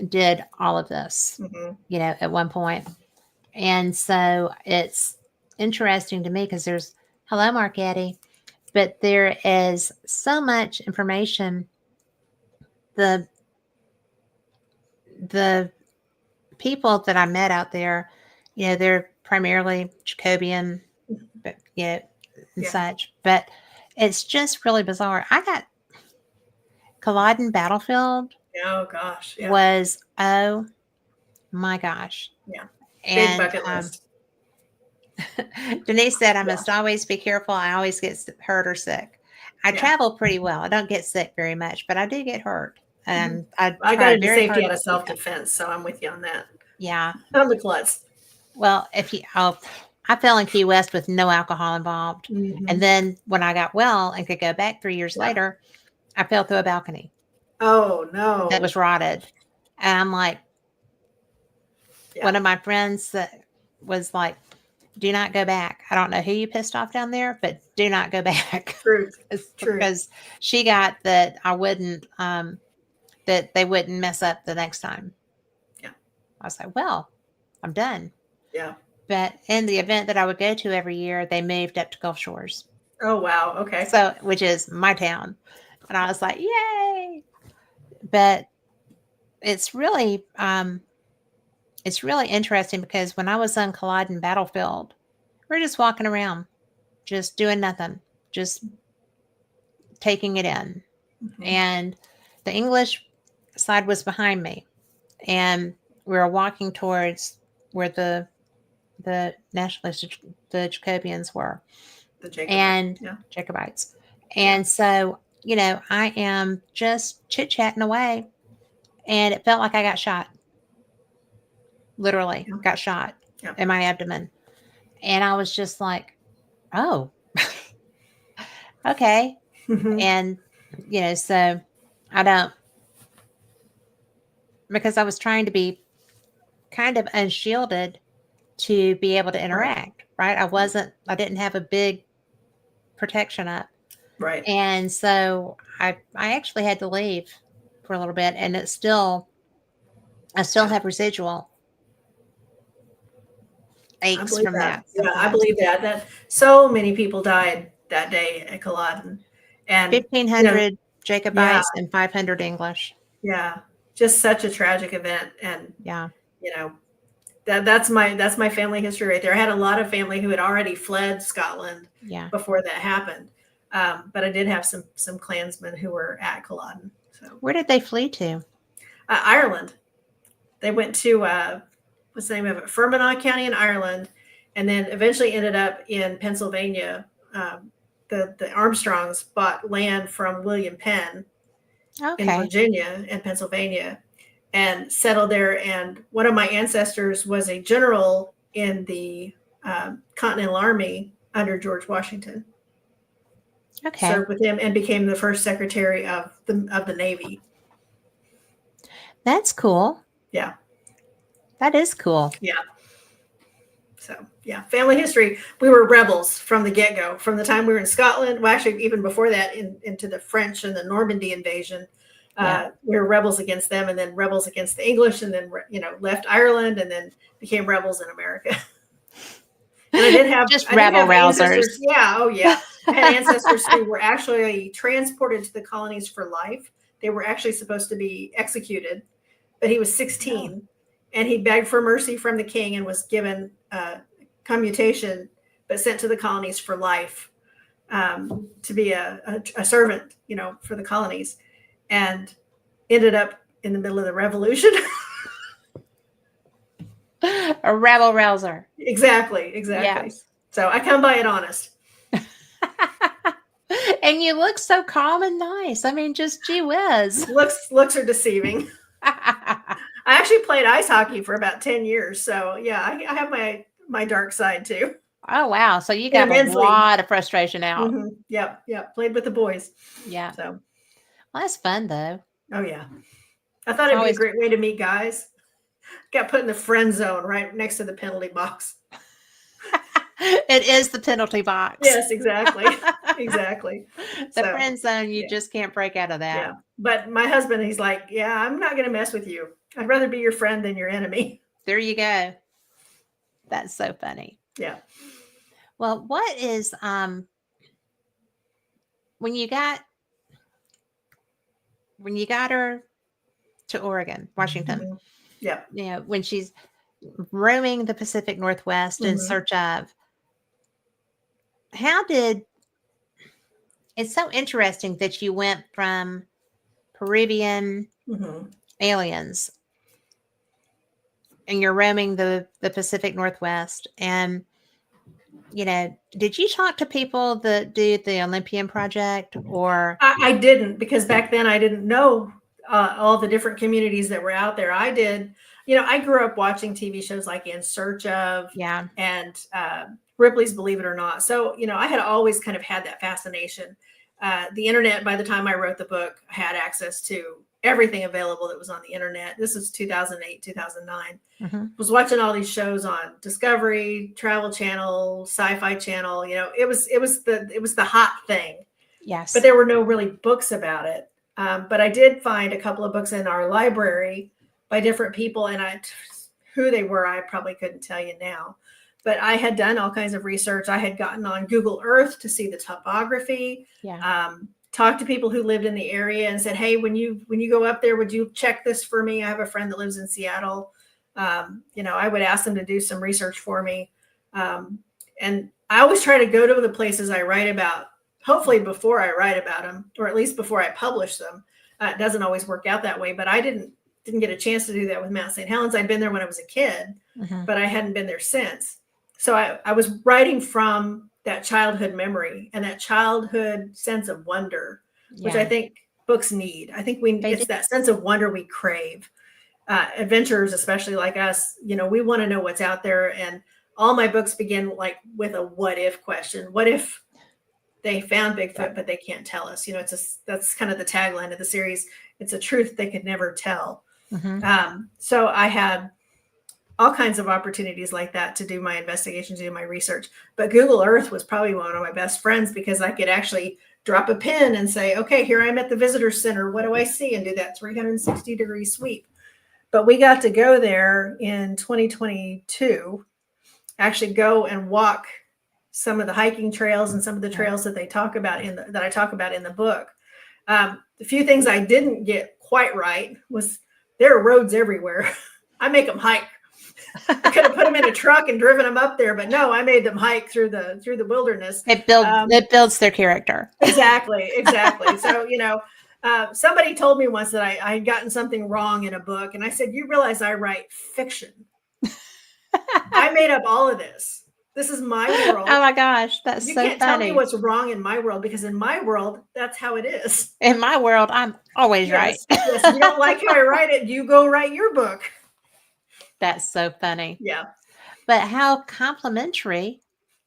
did all of this, Mm-hmm. at one point. And so it's interesting to me because hello, Mark Eddy, but there is so much information. The people that I met out there, they're primarily Jacobian, but and such. But it's just really bizarre. I got Culloden Battlefield. Oh gosh, yeah. Was oh my gosh. Yeah. Big And bucket list. Denise said I must always be careful. I always get hurt or sick. I travel pretty well. I don't get sick very much, but I do get hurt. And I got try into very safety hard out of to keep it. self-defense, so I'm with you on that. Yeah. I'm the klutz. Well, I fell in Key West with no alcohol involved. Mm-hmm. And then when I got well and could go back 3 years later, I fell through a balcony. Oh no. That was rotted. And I'm like, one of my friends that was like, do not go back. I don't know who you pissed off down there, but do not go back. Truth. Because she got that I wouldn't, that they wouldn't mess up the next time. Yeah. I was like, well, I'm done. Yeah. But in the event that I would go to every year, they moved up to Gulf Shores. Oh, wow. Okay. So, which is my town. And I was like, yay. But it's really interesting because when I was on Culloden Battlefield, we're just walking around, just doing nothing, just taking it in. Mm-hmm. And the English side was behind me. And we were walking towards where the nationalists, the Jacobians were. The Jacobites. And so, I am just chit-chatting away. And it felt like I got shot. Literally got shot in my abdomen. And I was just like, oh, okay. Mm-hmm. And, so I don't, because I was trying to be kind of unshielded to be able to interact, right? I didn't have a big protection up. Right. And so I actually had to leave for a little bit, and I still have residual aches from that. Yeah, I believe that so many people died that day at Culloden, and 1,500 Jacobites and 500 English. Yeah, just such a tragic event, and that's my family history right there. I had a lot of family who had already fled Scotland before that happened, but I did have some Klansmen who were at Culloden. So where did they flee to? Ireland. They went to what's the name of it? Fermanagh County in Ireland, and then eventually ended up in Pennsylvania. The Armstrongs bought land from William Penn in Virginia and Pennsylvania and settled there. And one of my ancestors was a general in the Continental Army under George Washington. Okay. Served with him and became the first secretary of the Navy. That's cool. Yeah. That is cool. Yeah. So, family history. We were rebels from the get-go, from the time we were in Scotland. Well, actually, even before that, into the French and the Normandy invasion. We were rebels against them, and then rebels against the English, and then, left Ireland, and then became rebels in America. And I did have rebel rousers. Yeah. Oh, yeah. I had ancestors who were actually transported to the colonies for life. They were actually supposed to be executed, but he was 16. And he begged for mercy from the king and was given commutation, but sent to the colonies for life to be a servant, for the colonies, and ended up in the middle of the revolution. A rebel rouser. Exactly. Yes. So I come by it honest. And you look so calm and nice. I mean, just gee whiz. Looks are deceiving. I actually played ice hockey for about 10 years. So I have my dark side too. Oh, wow. So you got a men's league. lot of frustration out. Yep. Yep. Played with the boys. Yeah. So, Well, that's fun though. oh yeah. I thought It's it'd be a always great way to meet guys. Got put in the friend zone right next to the penalty box. it is the penalty box. Yes, exactly. Exactly. The So, friend zone, you yeah. just can't break out of that. Yeah. But my husband, he's like, yeah, I'm not going to mess with you. I'd rather be your friend than your enemy. There you go. That's so funny. Yeah. Well, what is when you got her to Oregon, Washington, Mhm. Yeah. you know, when she's roaming the Pacific Northwest in Mhm. search of how did it's so interesting that you went from Peruvian Mhm. aliens and you're roaming the Pacific Northwest. And, you know, did you talk to people that do the Olympian Project or? I didn't, because back then I didn't know all the different communities that were out there. I did, I grew up watching TV shows like In Search of Yeah. and Ripley's Believe It or Not. So, I had always kind of had that fascination. The internet, by the time I wrote the book, had access to everything available that was on the internet. This is 2008, 2009. Mm-hmm. Was watching all these shows on Discovery, Travel Channel, Sci-Fi Channel. It was the hot thing. Yes. But there were no really books about it. But I did find a couple of books in our library by different people, and who they were, I probably couldn't tell you now. But I had done all kinds of research. I had gotten on Google Earth to see the topography. Yeah. Talked to people who lived in the area and said, "Hey, when you go up there, would you check this for me? I have a friend that lives in Seattle." I would ask them to do some research for me. And I always try to go to the places I write about, hopefully before I write about them, or at least before I publish them. It doesn't always work out that way, but I didn't get a chance to do that with Mount St. Helens. I'd been there when I was a kid, but I hadn't been there since. So I was writing from that childhood memory and that childhood sense of wonder, which I think books need. I think it's that sense of wonder we crave. Adventurers, especially like us, we want to know what's out there. And all my books begin like with a what if question. What if they found Bigfoot, but they can't tell us? That's kind of the tagline of the series. It's a truth they could never tell. So I had all kinds of opportunities like that to do my investigation, to do my research. But Google Earth was probably one of my best friends, because I could actually drop a pin and say, okay, here I'm at the visitor center. What do I see? And do that 360-degree sweep. But we got to go there in 2022, actually go and walk some of the hiking trails and some of the trails that they talk about that I talk about in the book. The few things I didn't get quite right was there are roads everywhere. I make them hike. I could have put them in a truck and driven them up there, but no, I made them hike through the wilderness. It builds their character. Exactly. So, somebody told me once that I had gotten something wrong in a book, and I said, "You realize I write fiction? I made up all of this. This is my world." Oh my gosh, that's you so can't funny. tell me what's wrong in my world, because in my world, that's how it is. In my world, I'm always right. Yes. You don't like how I write it, you go write your book. That's so funny. Yeah. But how complimentary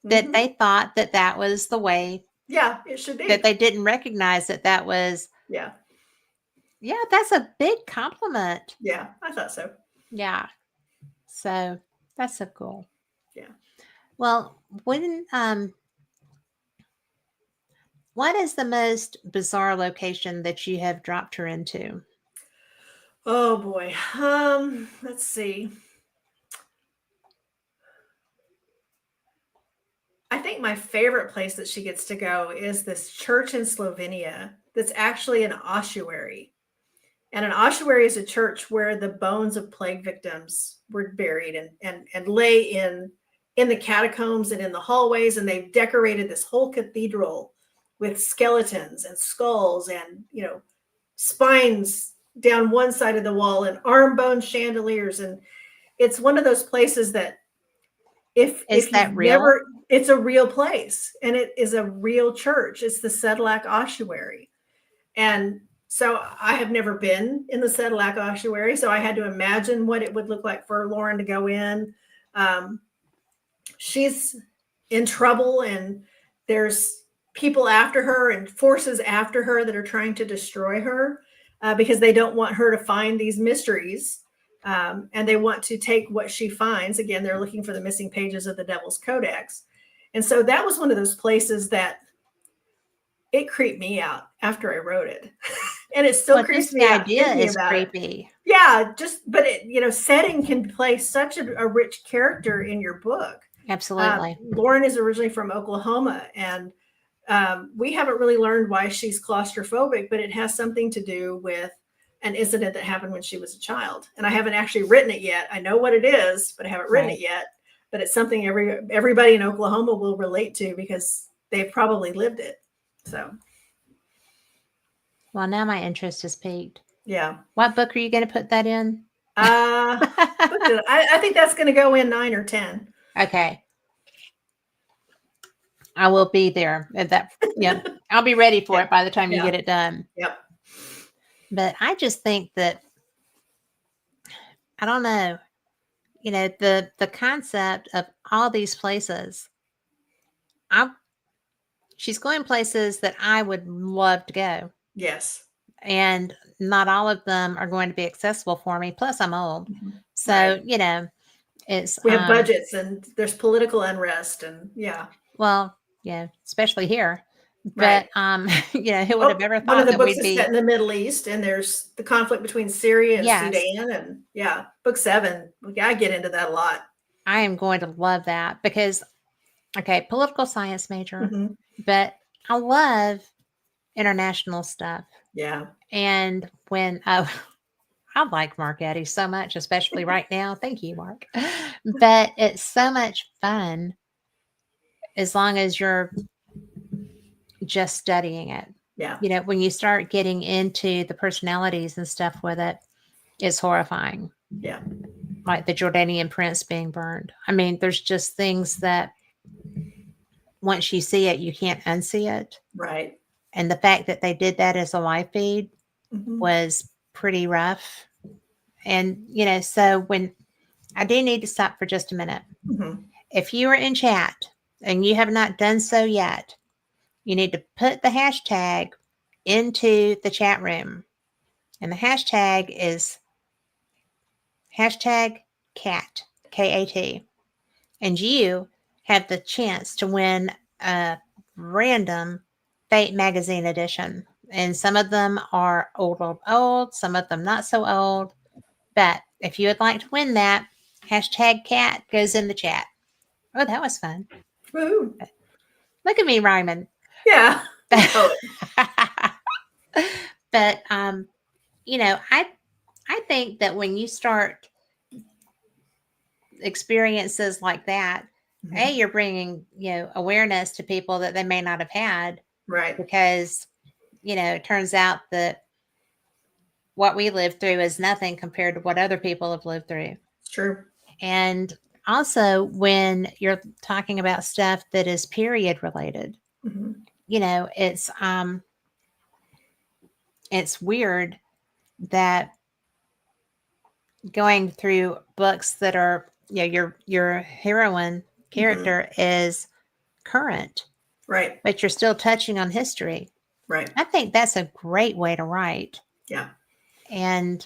that they thought that was the way. Yeah, it should be. That they didn't recognize that was. Yeah. Yeah, that's a big compliment. Yeah, I thought so. Yeah. So that's so cool. Yeah. Well, what is the most bizarre location that you have dropped her into? Oh boy. Let's see. I think my favorite place that she gets to go is this church in Slovenia that's actually an ossuary. And an ossuary is a church where the bones of plague victims were buried and lay in the catacombs and in the hallways. And they've decorated this whole cathedral with skeletons and skulls and, spines down one side of the wall and arm bone chandeliers. And it's one of those places that if that real? It's a real place, and it is a real church. It's the Sedlak Ossuary. And so I have never been in the Sedlak Ossuary, so I had to imagine what it would look like for Lauren to go in. She's in trouble, and there's people after her and forces after her that are trying to destroy her because they don't want her to find these mysteries. And they want to take what she finds. Again, they're looking for the missing pages of the Devil's Codex. And so that was one of those places that it creeped me out after I wrote it. And it still creeps me out. The idea thinking is about it. creepy. Yeah, but setting can play such a rich character in your book. Absolutely. Lauren is originally from Oklahoma, and we haven't really learned why she's claustrophobic, but it has something to do with an incident that happened when she was a child. And I haven't actually written it yet. I know what it is, but I haven't written it yet. But it's something everybody in Oklahoma will relate to because they've probably lived it. So. Well, now my interest is piqued. Yeah. What book are you going to put that in? I think that's going to go in 9 or 10. Okay. I will be there at that. Yeah. I'll be ready for it by the time you get it done. Yep. But I just think that, I don't know, the concept of all these places, she's going places that I would love to go. Yes. And not all of them are going to be accessible for me. Plus I'm old. Mm-hmm. So, right. It's we have budgets and there's political unrest and well, especially here. But who would have ever thought one of the that books we'd is be set in the Middle East, and there's the conflict between Syria and Yes. Sudan, and book 7. I get into that a lot. I am going to love that because political science major, Mm-hmm. but I love international stuff. Yeah. And when I like Mark Eddy so much, especially right now. Thank you, Mark. But it's so much fun as long as you're just studying it. Yeah. When you start getting into the personalities and stuff with it, it's horrifying. Yeah. Like the Jordanian prince being burned. I mean, there's just things that once you see it, you can't unsee it. Right. And the fact that they did that as a live feed was pretty rough. And, so when I do need to stop for just a minute. Mm-hmm. If you are in chat and you have not done so yet, you need to put the hashtag into the chat room. And the hashtag is hashtag cat, K-A-T. And you have the chance to win a random Fate magazine edition. And some of them are old, some of them not so old. But if you would like to win that, hashtag cat goes in the chat. Oh, that was fun. Woo. Look at me rhyming. Yeah. But, I think that when you start experiences like that, you're bringing, awareness to people that they may not have had. Right. Because, it turns out that what we lived through is nothing compared to what other people have lived through. It's true. And also when you're talking about stuff that is period related, it's weird that going through books that are, your heroine character is current, right? But you're still touching on history, right? I think that's a great way to write. Yeah. And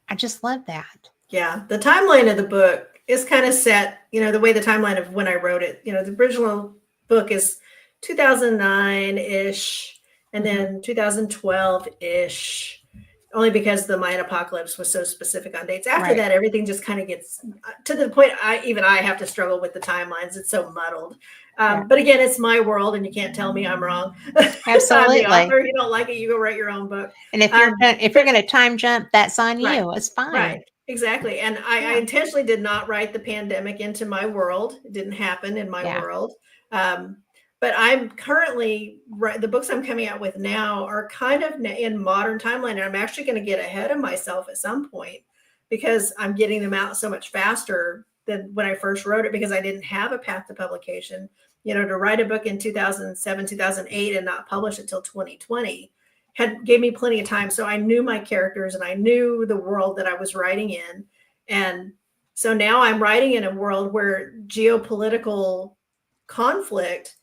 I just love that. Yeah. The timeline of the book is kind of set, the way the timeline of when I wrote it, the original book is 2009-ish and then 2012-ish, only because the Mayan apocalypse was so specific on dates. After that, everything just kind of gets to the point I have to struggle with the timelines. It's so muddled. But again, it's my world and you can't tell me I'm wrong. Absolutely. I'm the author. You don't like it, you go write your own book. And if you're going to time jump, that's on you. It's fine. Right. Exactly. And I intentionally did not write the pandemic into my world. It didn't happen in my world. But I'm currently, the books I'm coming out with now are kind of in modern timeline. And I'm actually going to get ahead of myself at some point because I'm getting them out so much faster than when I first wrote it, because I didn't have a path to publication. To write a book in 2007, 2008 and not publish it till 2020 gave me plenty of time. So I knew my characters and I knew the world that I was writing in. And So now I'm writing in a world where geopolitical conflict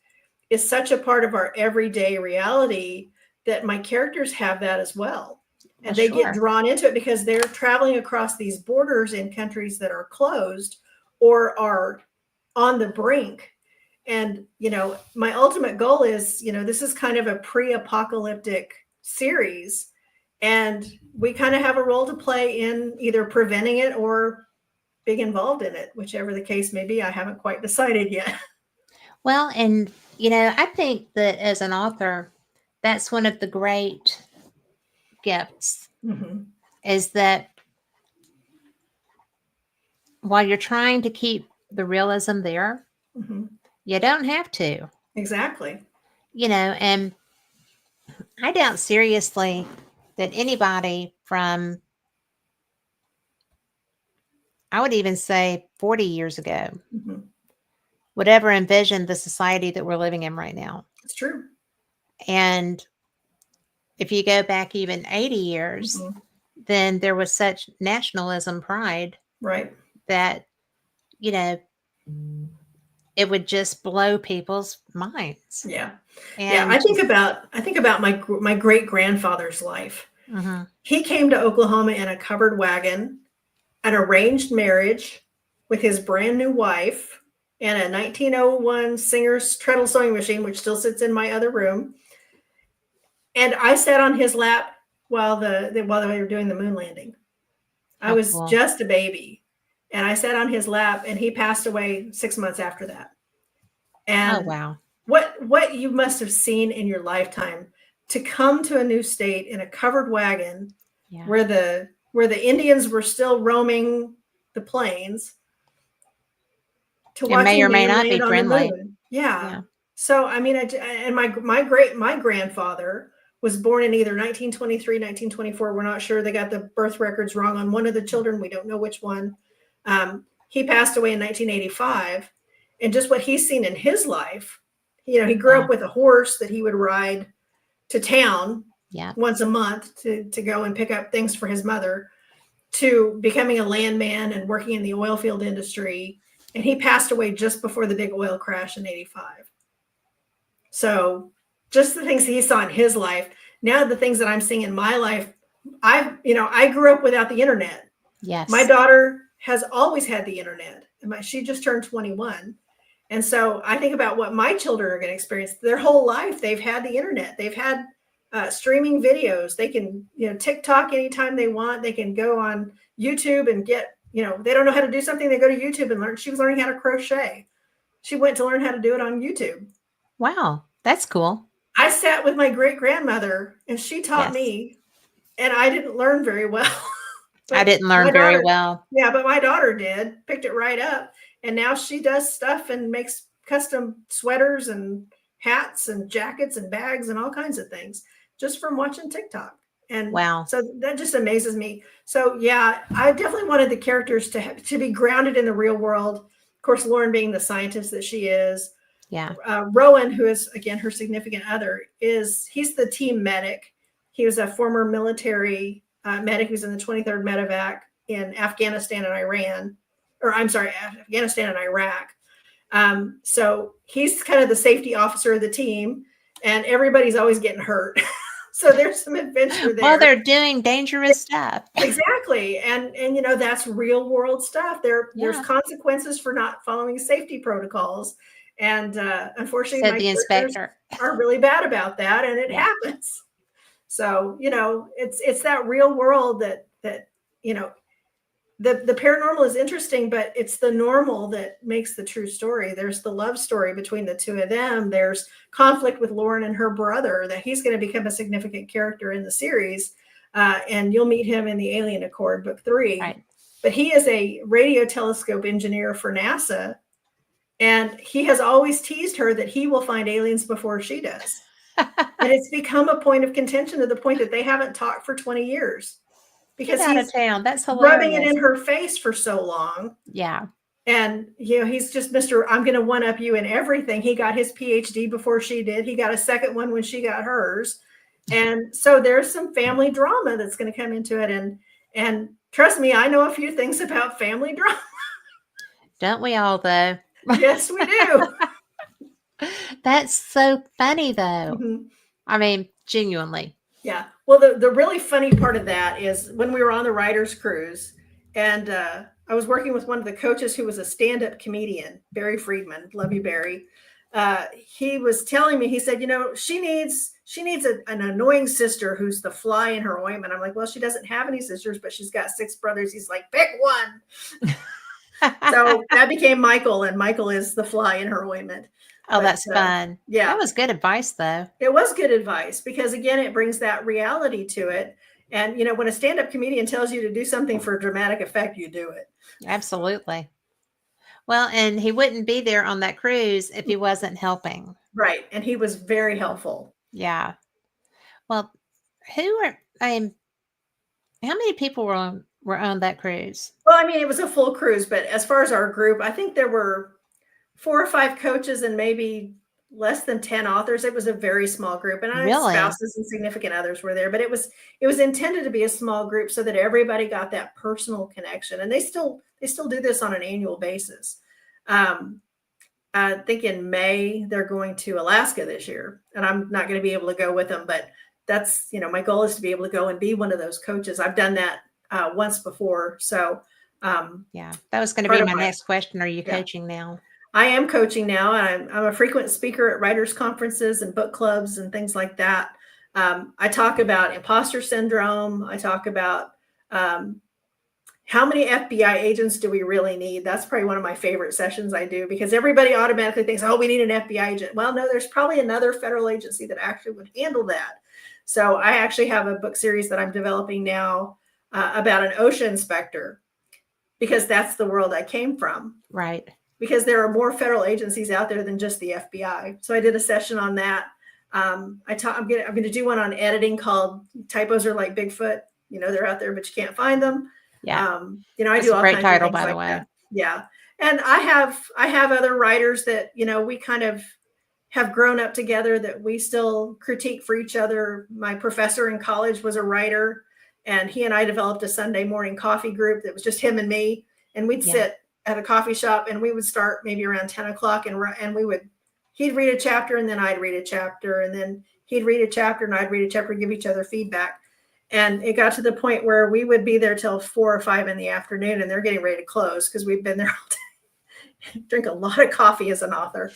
is such a part of our everyday reality that my characters have that as well. And they get Sure. drawn into it because they're traveling across these borders in countries that are closed or are on the brink. And, my ultimate goal is, this is kind of a pre-apocalyptic series. And we kind of have a role to play in either preventing it or being involved in it, whichever the case may be. I haven't quite decided yet. Well, and I think that as an author, that's one of the great gifts Mm-hmm. is that while you're trying to keep the realism there, Mm-hmm. you don't have to. Exactly. And I doubt seriously that anybody from, I would even say 40 years ago, Mm-hmm. would ever envision the society that we're living in right now. It's true. And if you go back even 80 years, Mm-hmm. then there was such nationalism pride Right. that, it would just blow people's minds. Yeah. And I think about my great grandfather's life. Mhm. He came to Oklahoma in a covered wagon, an arranged marriage with his brand new wife, and a 1901 Singer's treadle sewing machine, which still sits in my other room. And I sat on his lap while they were doing the moon landing. I How was cool. just a baby, and I sat on his lap, and he passed away 6 months after that. And Oh, wow. what you must have seen in your lifetime to come to a new state in a covered wagon Yeah. where the Indians were still roaming the plains to It may watching or may man not be land on the friendly. moon. Yeah. Yeah. So, I mean, and my grandfather was born in either 1923, 1924. We're not sure. They got the birth records wrong on one of the children. We don't know which one. He passed away in 1985. And just what he's seen in his life, he grew Wow. up with a horse that he would ride to town Yeah. once a month to go and pick up things for his mother, to becoming a landman and working in the oil field industry. And he passed away just before the big oil crash in 85. So just the things he saw in his life, now the things that I'm seeing in my life, I grew up without the internet. Yes. My daughter has always had the internet. She just turned 21. And so I think about what my children are going to experience their whole life. They've had the internet. They've had streaming videos. They can, TikTok anytime they want. They can go on YouTube and get, they don't know how to do something. They go to YouTube and learn. She was learning how to crochet. She went to learn how to do it on YouTube. Wow. That's cool. I sat with my great grandmother and she taught Yes. me, and I didn't learn very well. I didn't learn very well. Yeah, but my daughter did, picked it right up. And now she does stuff and makes custom sweaters and hats and jackets and bags and all kinds of things just from watching TikTok. And Wow. so that just amazes me. So yeah, I definitely wanted the characters to be grounded in the real world. Of course, Lauren being the scientist that she is. Yeah. Rowan, who is again her significant other, he's the team medic. He was a former military medic. He was in the 23rd Medevac in Afghanistan and Iran, or I'm sorry, Afghanistan and Iraq. So he's kind of the safety officer of the team, and everybody's always getting hurt. So there's some adventure there. Well, they're doing dangerous stuff. Exactly. And that's real world stuff. There's consequences for not following safety protocols. And unfortunately, Said the inspector are really bad about that, and it happens. So, it's that real world that the paranormal is interesting, but it's the normal that makes the true story. There's the love story between the two of them. There's conflict with Lauren and her brother that he's going to become a significant character in the series. And you'll meet him in the Alien Accord, book 3. Right. But he is a radio telescope engineer for NASA. And he has always teased her that he will find aliens before she does. And it's become a point of contention to the point that they haven't talked for 20 years. Because Get out of town. That's hilarious. Rubbing it in her face for so long. Yeah. And, he's just Mr. I'm going to one up you in everything. He got his PhD before she did. He got a second one when she got hers. And so there's some family drama that's going to come into it. And trust me, I know a few things about family drama. Don't we all, though? Yes, we do. That's so funny, though. Mhm. I mean, genuinely. Yeah. Well, the really funny part of that is when we were on the writers cruise, and I was working with one of the coaches who was a stand-up comedian, Barry Friedman. Love you, Barry. He was telling me, he said, she needs an annoying sister who's the fly in her ointment. I'm like, well, she doesn't have any sisters, but she's got 6 brothers. He's like, pick one. So that became Michael, and Michael is the fly in her ointment. Oh, But that's fun. yeah, That was good advice, though. it was good advice because again, it brings that reality to it. And when a stand-up comedian tells you to do something for dramatic effect, you do it. Absolutely. Well, and he wouldn't be there on that cruise if he wasn't helping. Right. And he was very helpful. Yeah. Well, how many people were on that cruise? Well, I mean, it was a full cruise, but as far as our group, I think there were 4 or 5 coaches and maybe less than 10 authors. It was a very small group, and I had Really? spouses and significant others were there, but it was intended to be a small group so that everybody got that personal connection. And they still do this on an annual basis. Um, I think in May they're going to Alaska this year, and I'm not going to be able to go with them, but that's, my goal is to be able to go and be one of those coaches. I've done that once before. So, Yeah. That was going to part be of my my, next question. Are you yeah. coaching now? I am coaching now. I'm a frequent speaker at writers conferences and book clubs and things like that. I talk about imposter syndrome. I talk about how many FBI agents do we really need? That's probably one of my favorite sessions I do because everybody automatically thinks, oh, we need an FBI agent. Well, no, there's probably another federal agency that actually would handle that. So I actually have a book series that I'm developing now about an OSHA inspector because that's the world I came from. Right. Because there are more federal agencies out there than just the FBI. So I did a session on that. I'm going to do one on editing called Typos Are Like Bigfoot. They're out there, but you can't find them. Yeah. I That's do a all great kinds title, of things by the like way. that. Yeah. And I have other writers that, we kind of have grown up together that we still critique for each other. My professor in college was a writer, and he and I developed a Sunday morning coffee group that was just him and me. And we'd sit at a coffee shop and we would start maybe around 10 o'clock and he'd read a chapter and then I'd read a chapter and then he'd read a chapter and I'd read a chapter and give each other feedback. And it got to the point where we would be there till 4 or 5 in the afternoon and they're getting ready to close because we've been there all day. Drink a lot of coffee as an author.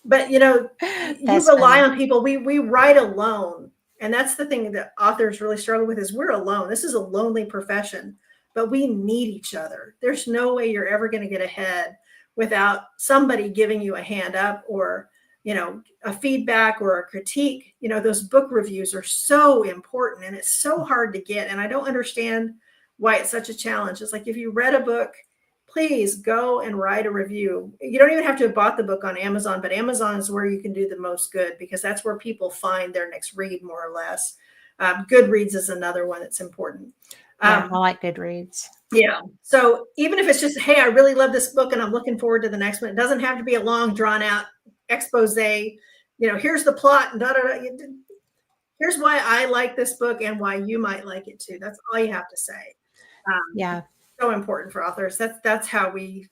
But you rely on people. We write alone. And that's the thing that authors really struggle with is we're alone. This is a lonely profession, but we need each other. There's no way you're ever going to get ahead without somebody giving you a hand up or, a feedback or a critique. Those book reviews are so important and it's so hard to get. And I don't understand why it's such a challenge. It's like, if you read a book, please go and write a review. You don't even have to have bought the book on Amazon, but Amazon is where you can do the most good because that's where people find their next read, more or less. Goodreads is another one that's important. I like Goodreads. Yeah. So even if it's just, hey, I really love this book and I'm looking forward to the next one, it doesn't have to be a long, drawn out expose. Here's the plot and here's why I like this book and why you might like it too. That's all you have to say. So important for authors. That's how we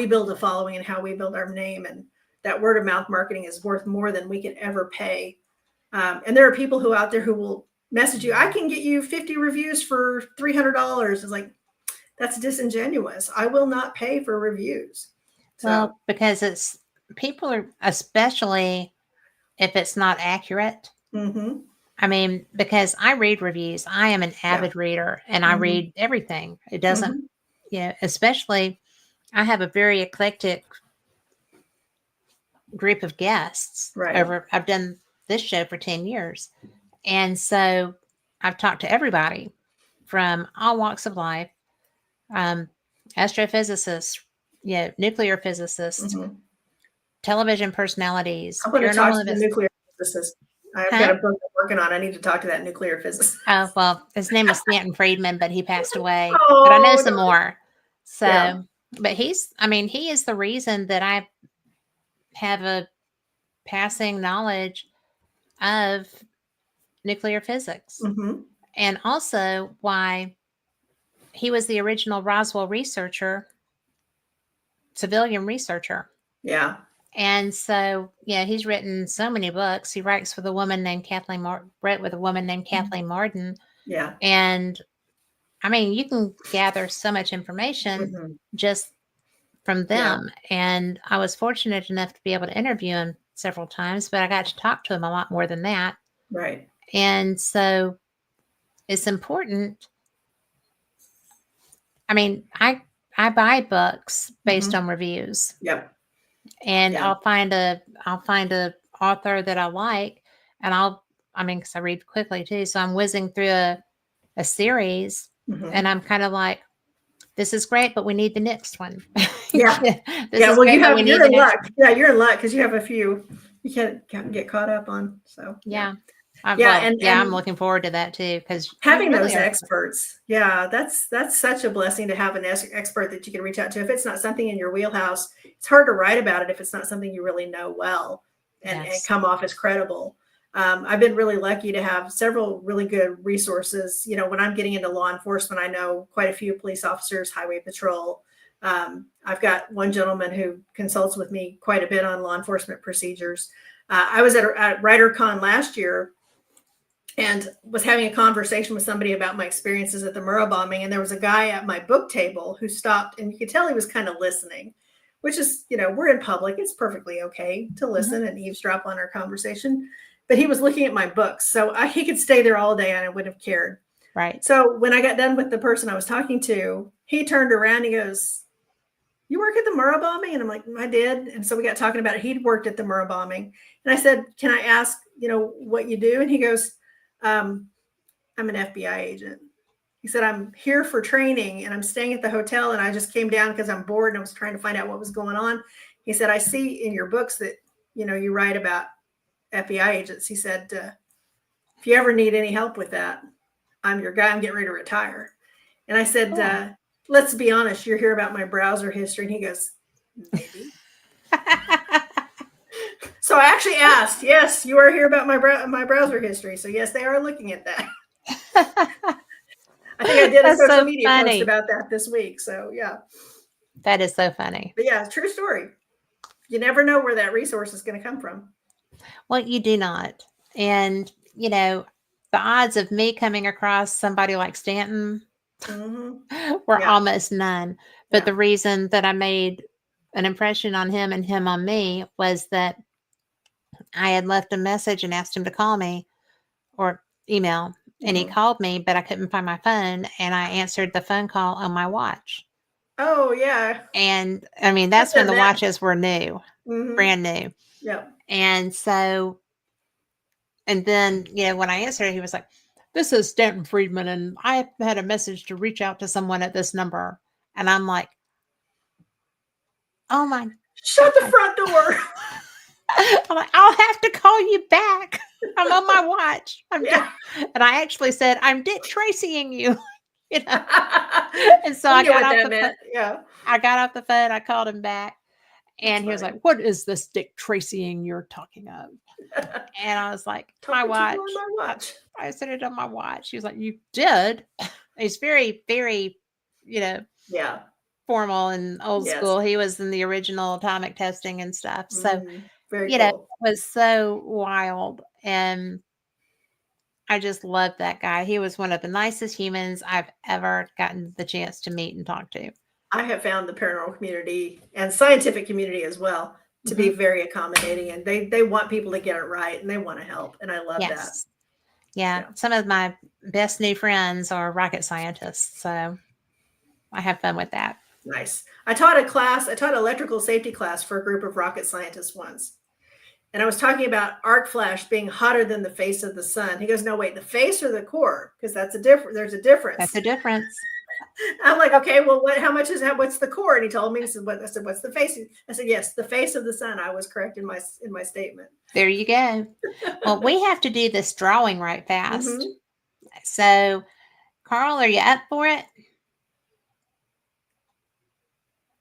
build a following and how we build our name. And that word of mouth marketing is worth more than we could ever pay. And there are people who out there who will message you, I can get you 50 reviews for $300. It's like, that's disingenuous. I will not pay for reviews. Well, because people are, especially if it's not accurate. Mm-hmm. I mean, because I read reviews, I am an avid reader and I read everything. It doesn't, especially I have a very eclectic group of guests. Right. I've done this show for 10 years. And so I've talked to everybody from all walks of life, astrophysicists, nuclear physicists, television personalities. I'm going to talk to the nuclear physicist. I've got a book I'm working on. I need to talk to that nuclear physicist. Oh, well, his name was Stanton Friedman, but he passed away. But I know some more. So, but he is the reason that I have a passing knowledge of nuclear physics. And also why he was the original Roswell researcher civilian researcher. Yeah. And so, yeah, he's written so many books. He writes with a woman named wrote with a woman named Kathleen Martin. Yeah. And I mean, you can gather so much information Mhm. just from Yeah. them. And I was fortunate enough to be able to interview him several times, but I got to talk to him a lot more than that. Right. And so it's important. I mean, I buy books based Mhm. on reviews, Yep. and Yeah. I'll find a author that I like, and I mean, because I read quickly too, so I'm whizzing through a series, and Mhm. I'm kind of like, this is great, but we need the next one. Yeah. This Yeah. is Well, great, but we need you're the in next luck. one. Yeah, you're in luck because you have a few you can't get caught up on. So yeah. Yeah. Yeah. And I'm looking forward to that too, because you having really those are. experts, yeah, that's such a blessing to have an expert that you can reach out to. If it's not something in your wheelhouse, it's hard to write about it if it's not something you really know well and Yes. come off as credible. I've been really lucky to have several really good resources. When I'm getting into law enforcement, I know quite a few police officers, highway patrol. I've got one gentleman who consults with me quite a bit on law enforcement procedures. I was at WriterCon last year and was having a conversation with somebody about my experiences at the Murrah bombing. And there was a guy at my book table who stopped, and you could tell he was kind of listening, which is, we're in public. It's perfectly okay to listen and eavesdrop on our conversation. But he was looking at my books. So he could stay there all day and I wouldn't have cared. Right. So when I got done with the person I was talking to, he turned around and he goes, "You work at the Murrah bombing?" And I'm like, "I did." And so we got talking about it. He'd worked at the Murrah bombing. And I said, "Can I ask, what you do?" And he goes, I'm an FBI agent. He said, "I'm here for training and I'm staying at the hotel. And I just came down because I'm bored and I was trying to find out what was going on." He said, "I see in your books that, you write about FBI agents." He said, "If you ever need any help with that, I'm your guy. I'm getting ready to retire." And I said, Cool. "Let's be honest, you're here about my browser history." And he goes, "Maybe." So I actually asked, "Yes, you are here about my browser history." So yes, they are looking at that. I think I did a That's social so media post funny. about that this week. So yeah. That is so funny. But yeah, true story. You never know where that resource is going to come from. Well, you do not. And, the odds of me coming across somebody like Stanton were Yeah. almost none. But Yeah. the reason that I made an impression on him and him on me was that I had left a message and asked him to call me or email, and he Mhm. called me, but I couldn't find my phone, and I answered the phone call on my watch. Oh yeah. And I mean, I've that's when done the that. watches were new, Mhm. brand new. Yeah. And so, and then, when I answered, he was like, "This is Stanton Friedman, and I had a message to reach out to someone at this number." And I'm like, "Oh my Shut the God." front door. I'm like, "I'll have to call you back. I'm on my watch. Yeah. And I actually said, "I'm Dick Tracying you." you know. And so I I knew got what off that the phone. meant. Yeah. I got off the phone. I called him back, That's and he was like, funny. "What is this Dick Tracying you're talking of?" And I was like, "My Talking to you on watch." my watch. I said it on my watch. He was like, "You did?" He's very, very, you know, Yeah. formal and old Yes. school. He was in the original atomic testing and stuff. So, Very it cool. was so wild. And I just loved that guy. He was one of the nicest humans I've ever gotten the chance to meet and talk to. I have found the paranormal community and scientific community as well to be Mhm. very accommodating, and they want people to get it right and they want to help, and I love that. Yes. Yeah. Yeah. Some of my best new friends are rocket scientists. So I have fun with that. Nice. I taught electrical safety class for a group of rocket scientists once. And I was talking about arc flash being hotter than the face of the sun. He goes, "No, wait, the face or the core? Because there's a That's difference." the difference. I'm like, "Okay, well, how much is that? What's the core?" And he told me, he said, I said, "What's the face?" I said, "Yes, the face of the sun." I was correct in my statement. There you go. Well, we have to do this drawing right fast. Mm-hmm. So, Carl, are you up for it?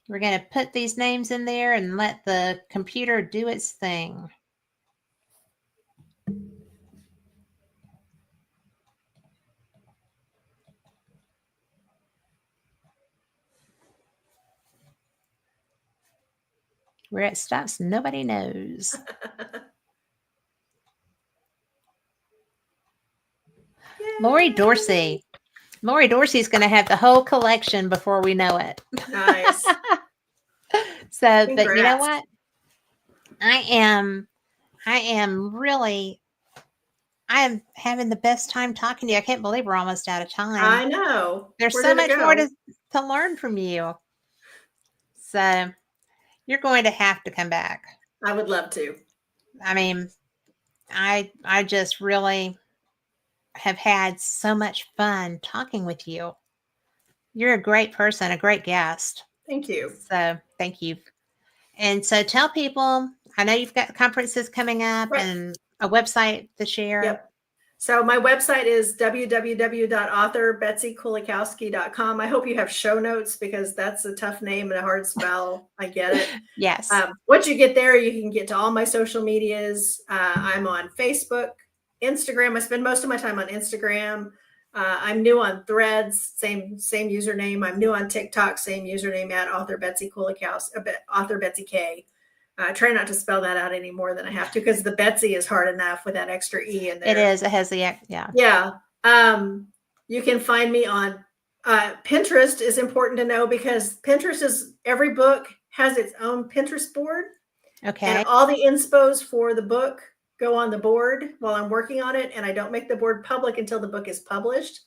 We're going to put these names in there and let the computer do its thing. Where it stops, nobody knows. Lori Dorsey. Lori Dorsey's going to have the whole collection before we know it. Nice. So, Congrats. but you know what? I am having the best time talking to you. I can't believe we're almost out of time. I know. There's Where so did it much more go? to learn from you. So you're going to have to come back. I would love to. I mean, I just really have had so much fun talking with you. You're a great person, a great guest. Thank you. So thank you. And so tell people, I know you've got conferences coming up Right. and a website to share. Yep. So my website is www.author.betseykulakowski.com. I hope you have show notes because that's a tough name and a hard spell. I get it. Yes. Once you get there, you can get to all my social medias. I'm on Facebook, Instagram. I spend most of my time on Instagram. I'm new on Threads, same username. I'm new on TikTok, same username at author Betsey Kulakowski, author Betsey K. I try not to spell that out any more than I have to because the Betsey is hard enough with that extra E in there. It is. It has the, yeah. Yeah. You can find me on Pinterest is important to know because Pinterest is every book has its own Pinterest board. Okay. And all the inspos for the book go on the board while I'm working on it. And I don't make the board public until the book is published,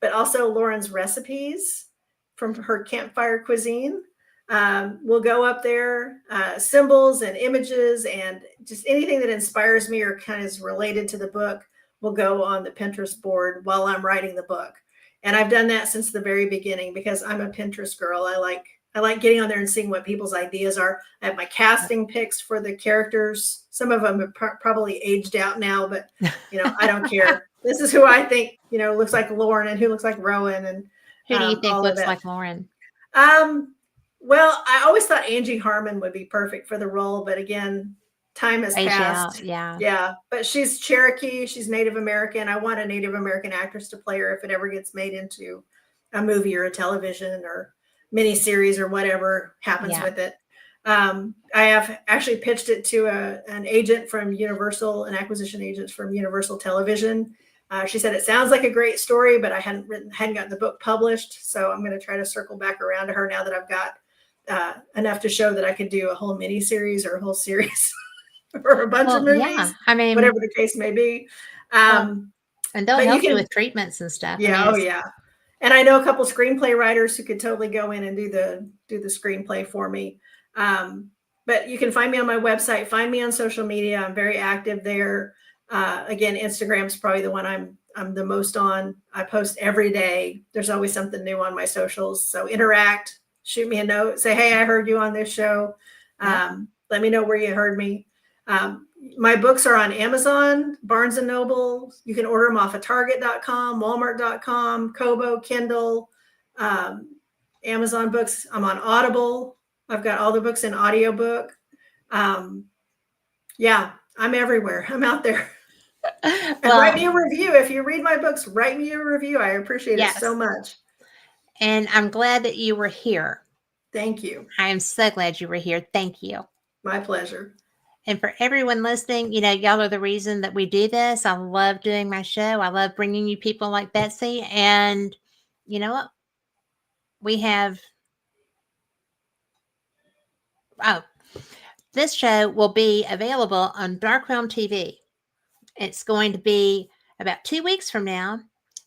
but also Lauren's recipes from her campfire cuisine will go up there, symbols and images and just anything that inspires me or kind of is related to the book will go on the Pinterest board while I'm writing the book. And I've done that since the very beginning because I'm a Pinterest girl. I like getting on there and seeing what people's ideas are. I have my casting picks for the characters. Some of them are probably aged out now, but I don't care. This is who I think, looks like Lauren and who looks like Rowan. And who do you think looks like Lauren? Well, I always thought Angie Harmon would be perfect for the role, but again, time has passed. Yeah. But she's Cherokee. She's Native American. I want a Native American actress to play her if it ever gets made into a movie or a television or miniseries or whatever happens with it. I have actually pitched it to an agent from Universal, an acquisition agent from Universal Television. She said, it sounds like a great story, but I hadn't gotten the book published. So I'm going to try to circle back around to her now that I've got enough to show that I could do a whole miniseries or a whole series or a bunch of movies. Yeah. I mean, whatever the case may be. And they'll help you with treatments and stuff. Yeah. Yeah. And I know a couple screenplay writers who could totally go in and do the screenplay for me. But you can find me on my website, find me on social media. I'm very active there. Again, Instagram is probably the one I'm the most on. I post every day. There's always something new on my socials. So interact, shoot me a note, say, hey, I heard you on this show. Let me know where you heard me. My books are on Amazon, Barnes & Noble. You can order them off of Target.com, Walmart.com, Kobo, Kindle, Amazon books. I'm on Audible. I've got all the books in audiobook. Yeah, I'm everywhere. I'm out there. And write me a review. If you read my books, write me a review. I appreciate it so much. And I'm glad that you were here. Thank you. I am so glad you were here. Thank you. My pleasure. And for everyone listening, y'all are the reason that we do this. I love doing my show. I love bringing you people like Betsey. And you know what? We have... this show will be available on Dark Realm TV. It's going to be about 2 weeks from now.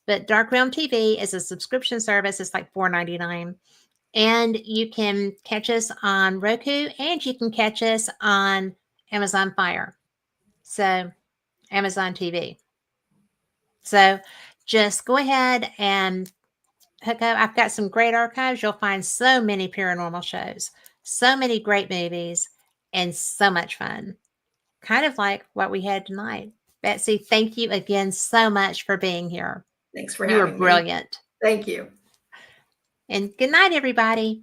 But Dark Realm TV is a subscription service. It's like $4.99. And you can catch us on Roku and you can catch us on Amazon Fire. So Amazon TV. So just go ahead and hook up. I've got some great archives. You'll find so many paranormal shows, so many great movies, and so much fun. Kind of like what we had tonight. Betsey, thank you again so much for being here. Thanks for having me. You were brilliant. Thank you. And good night, everybody.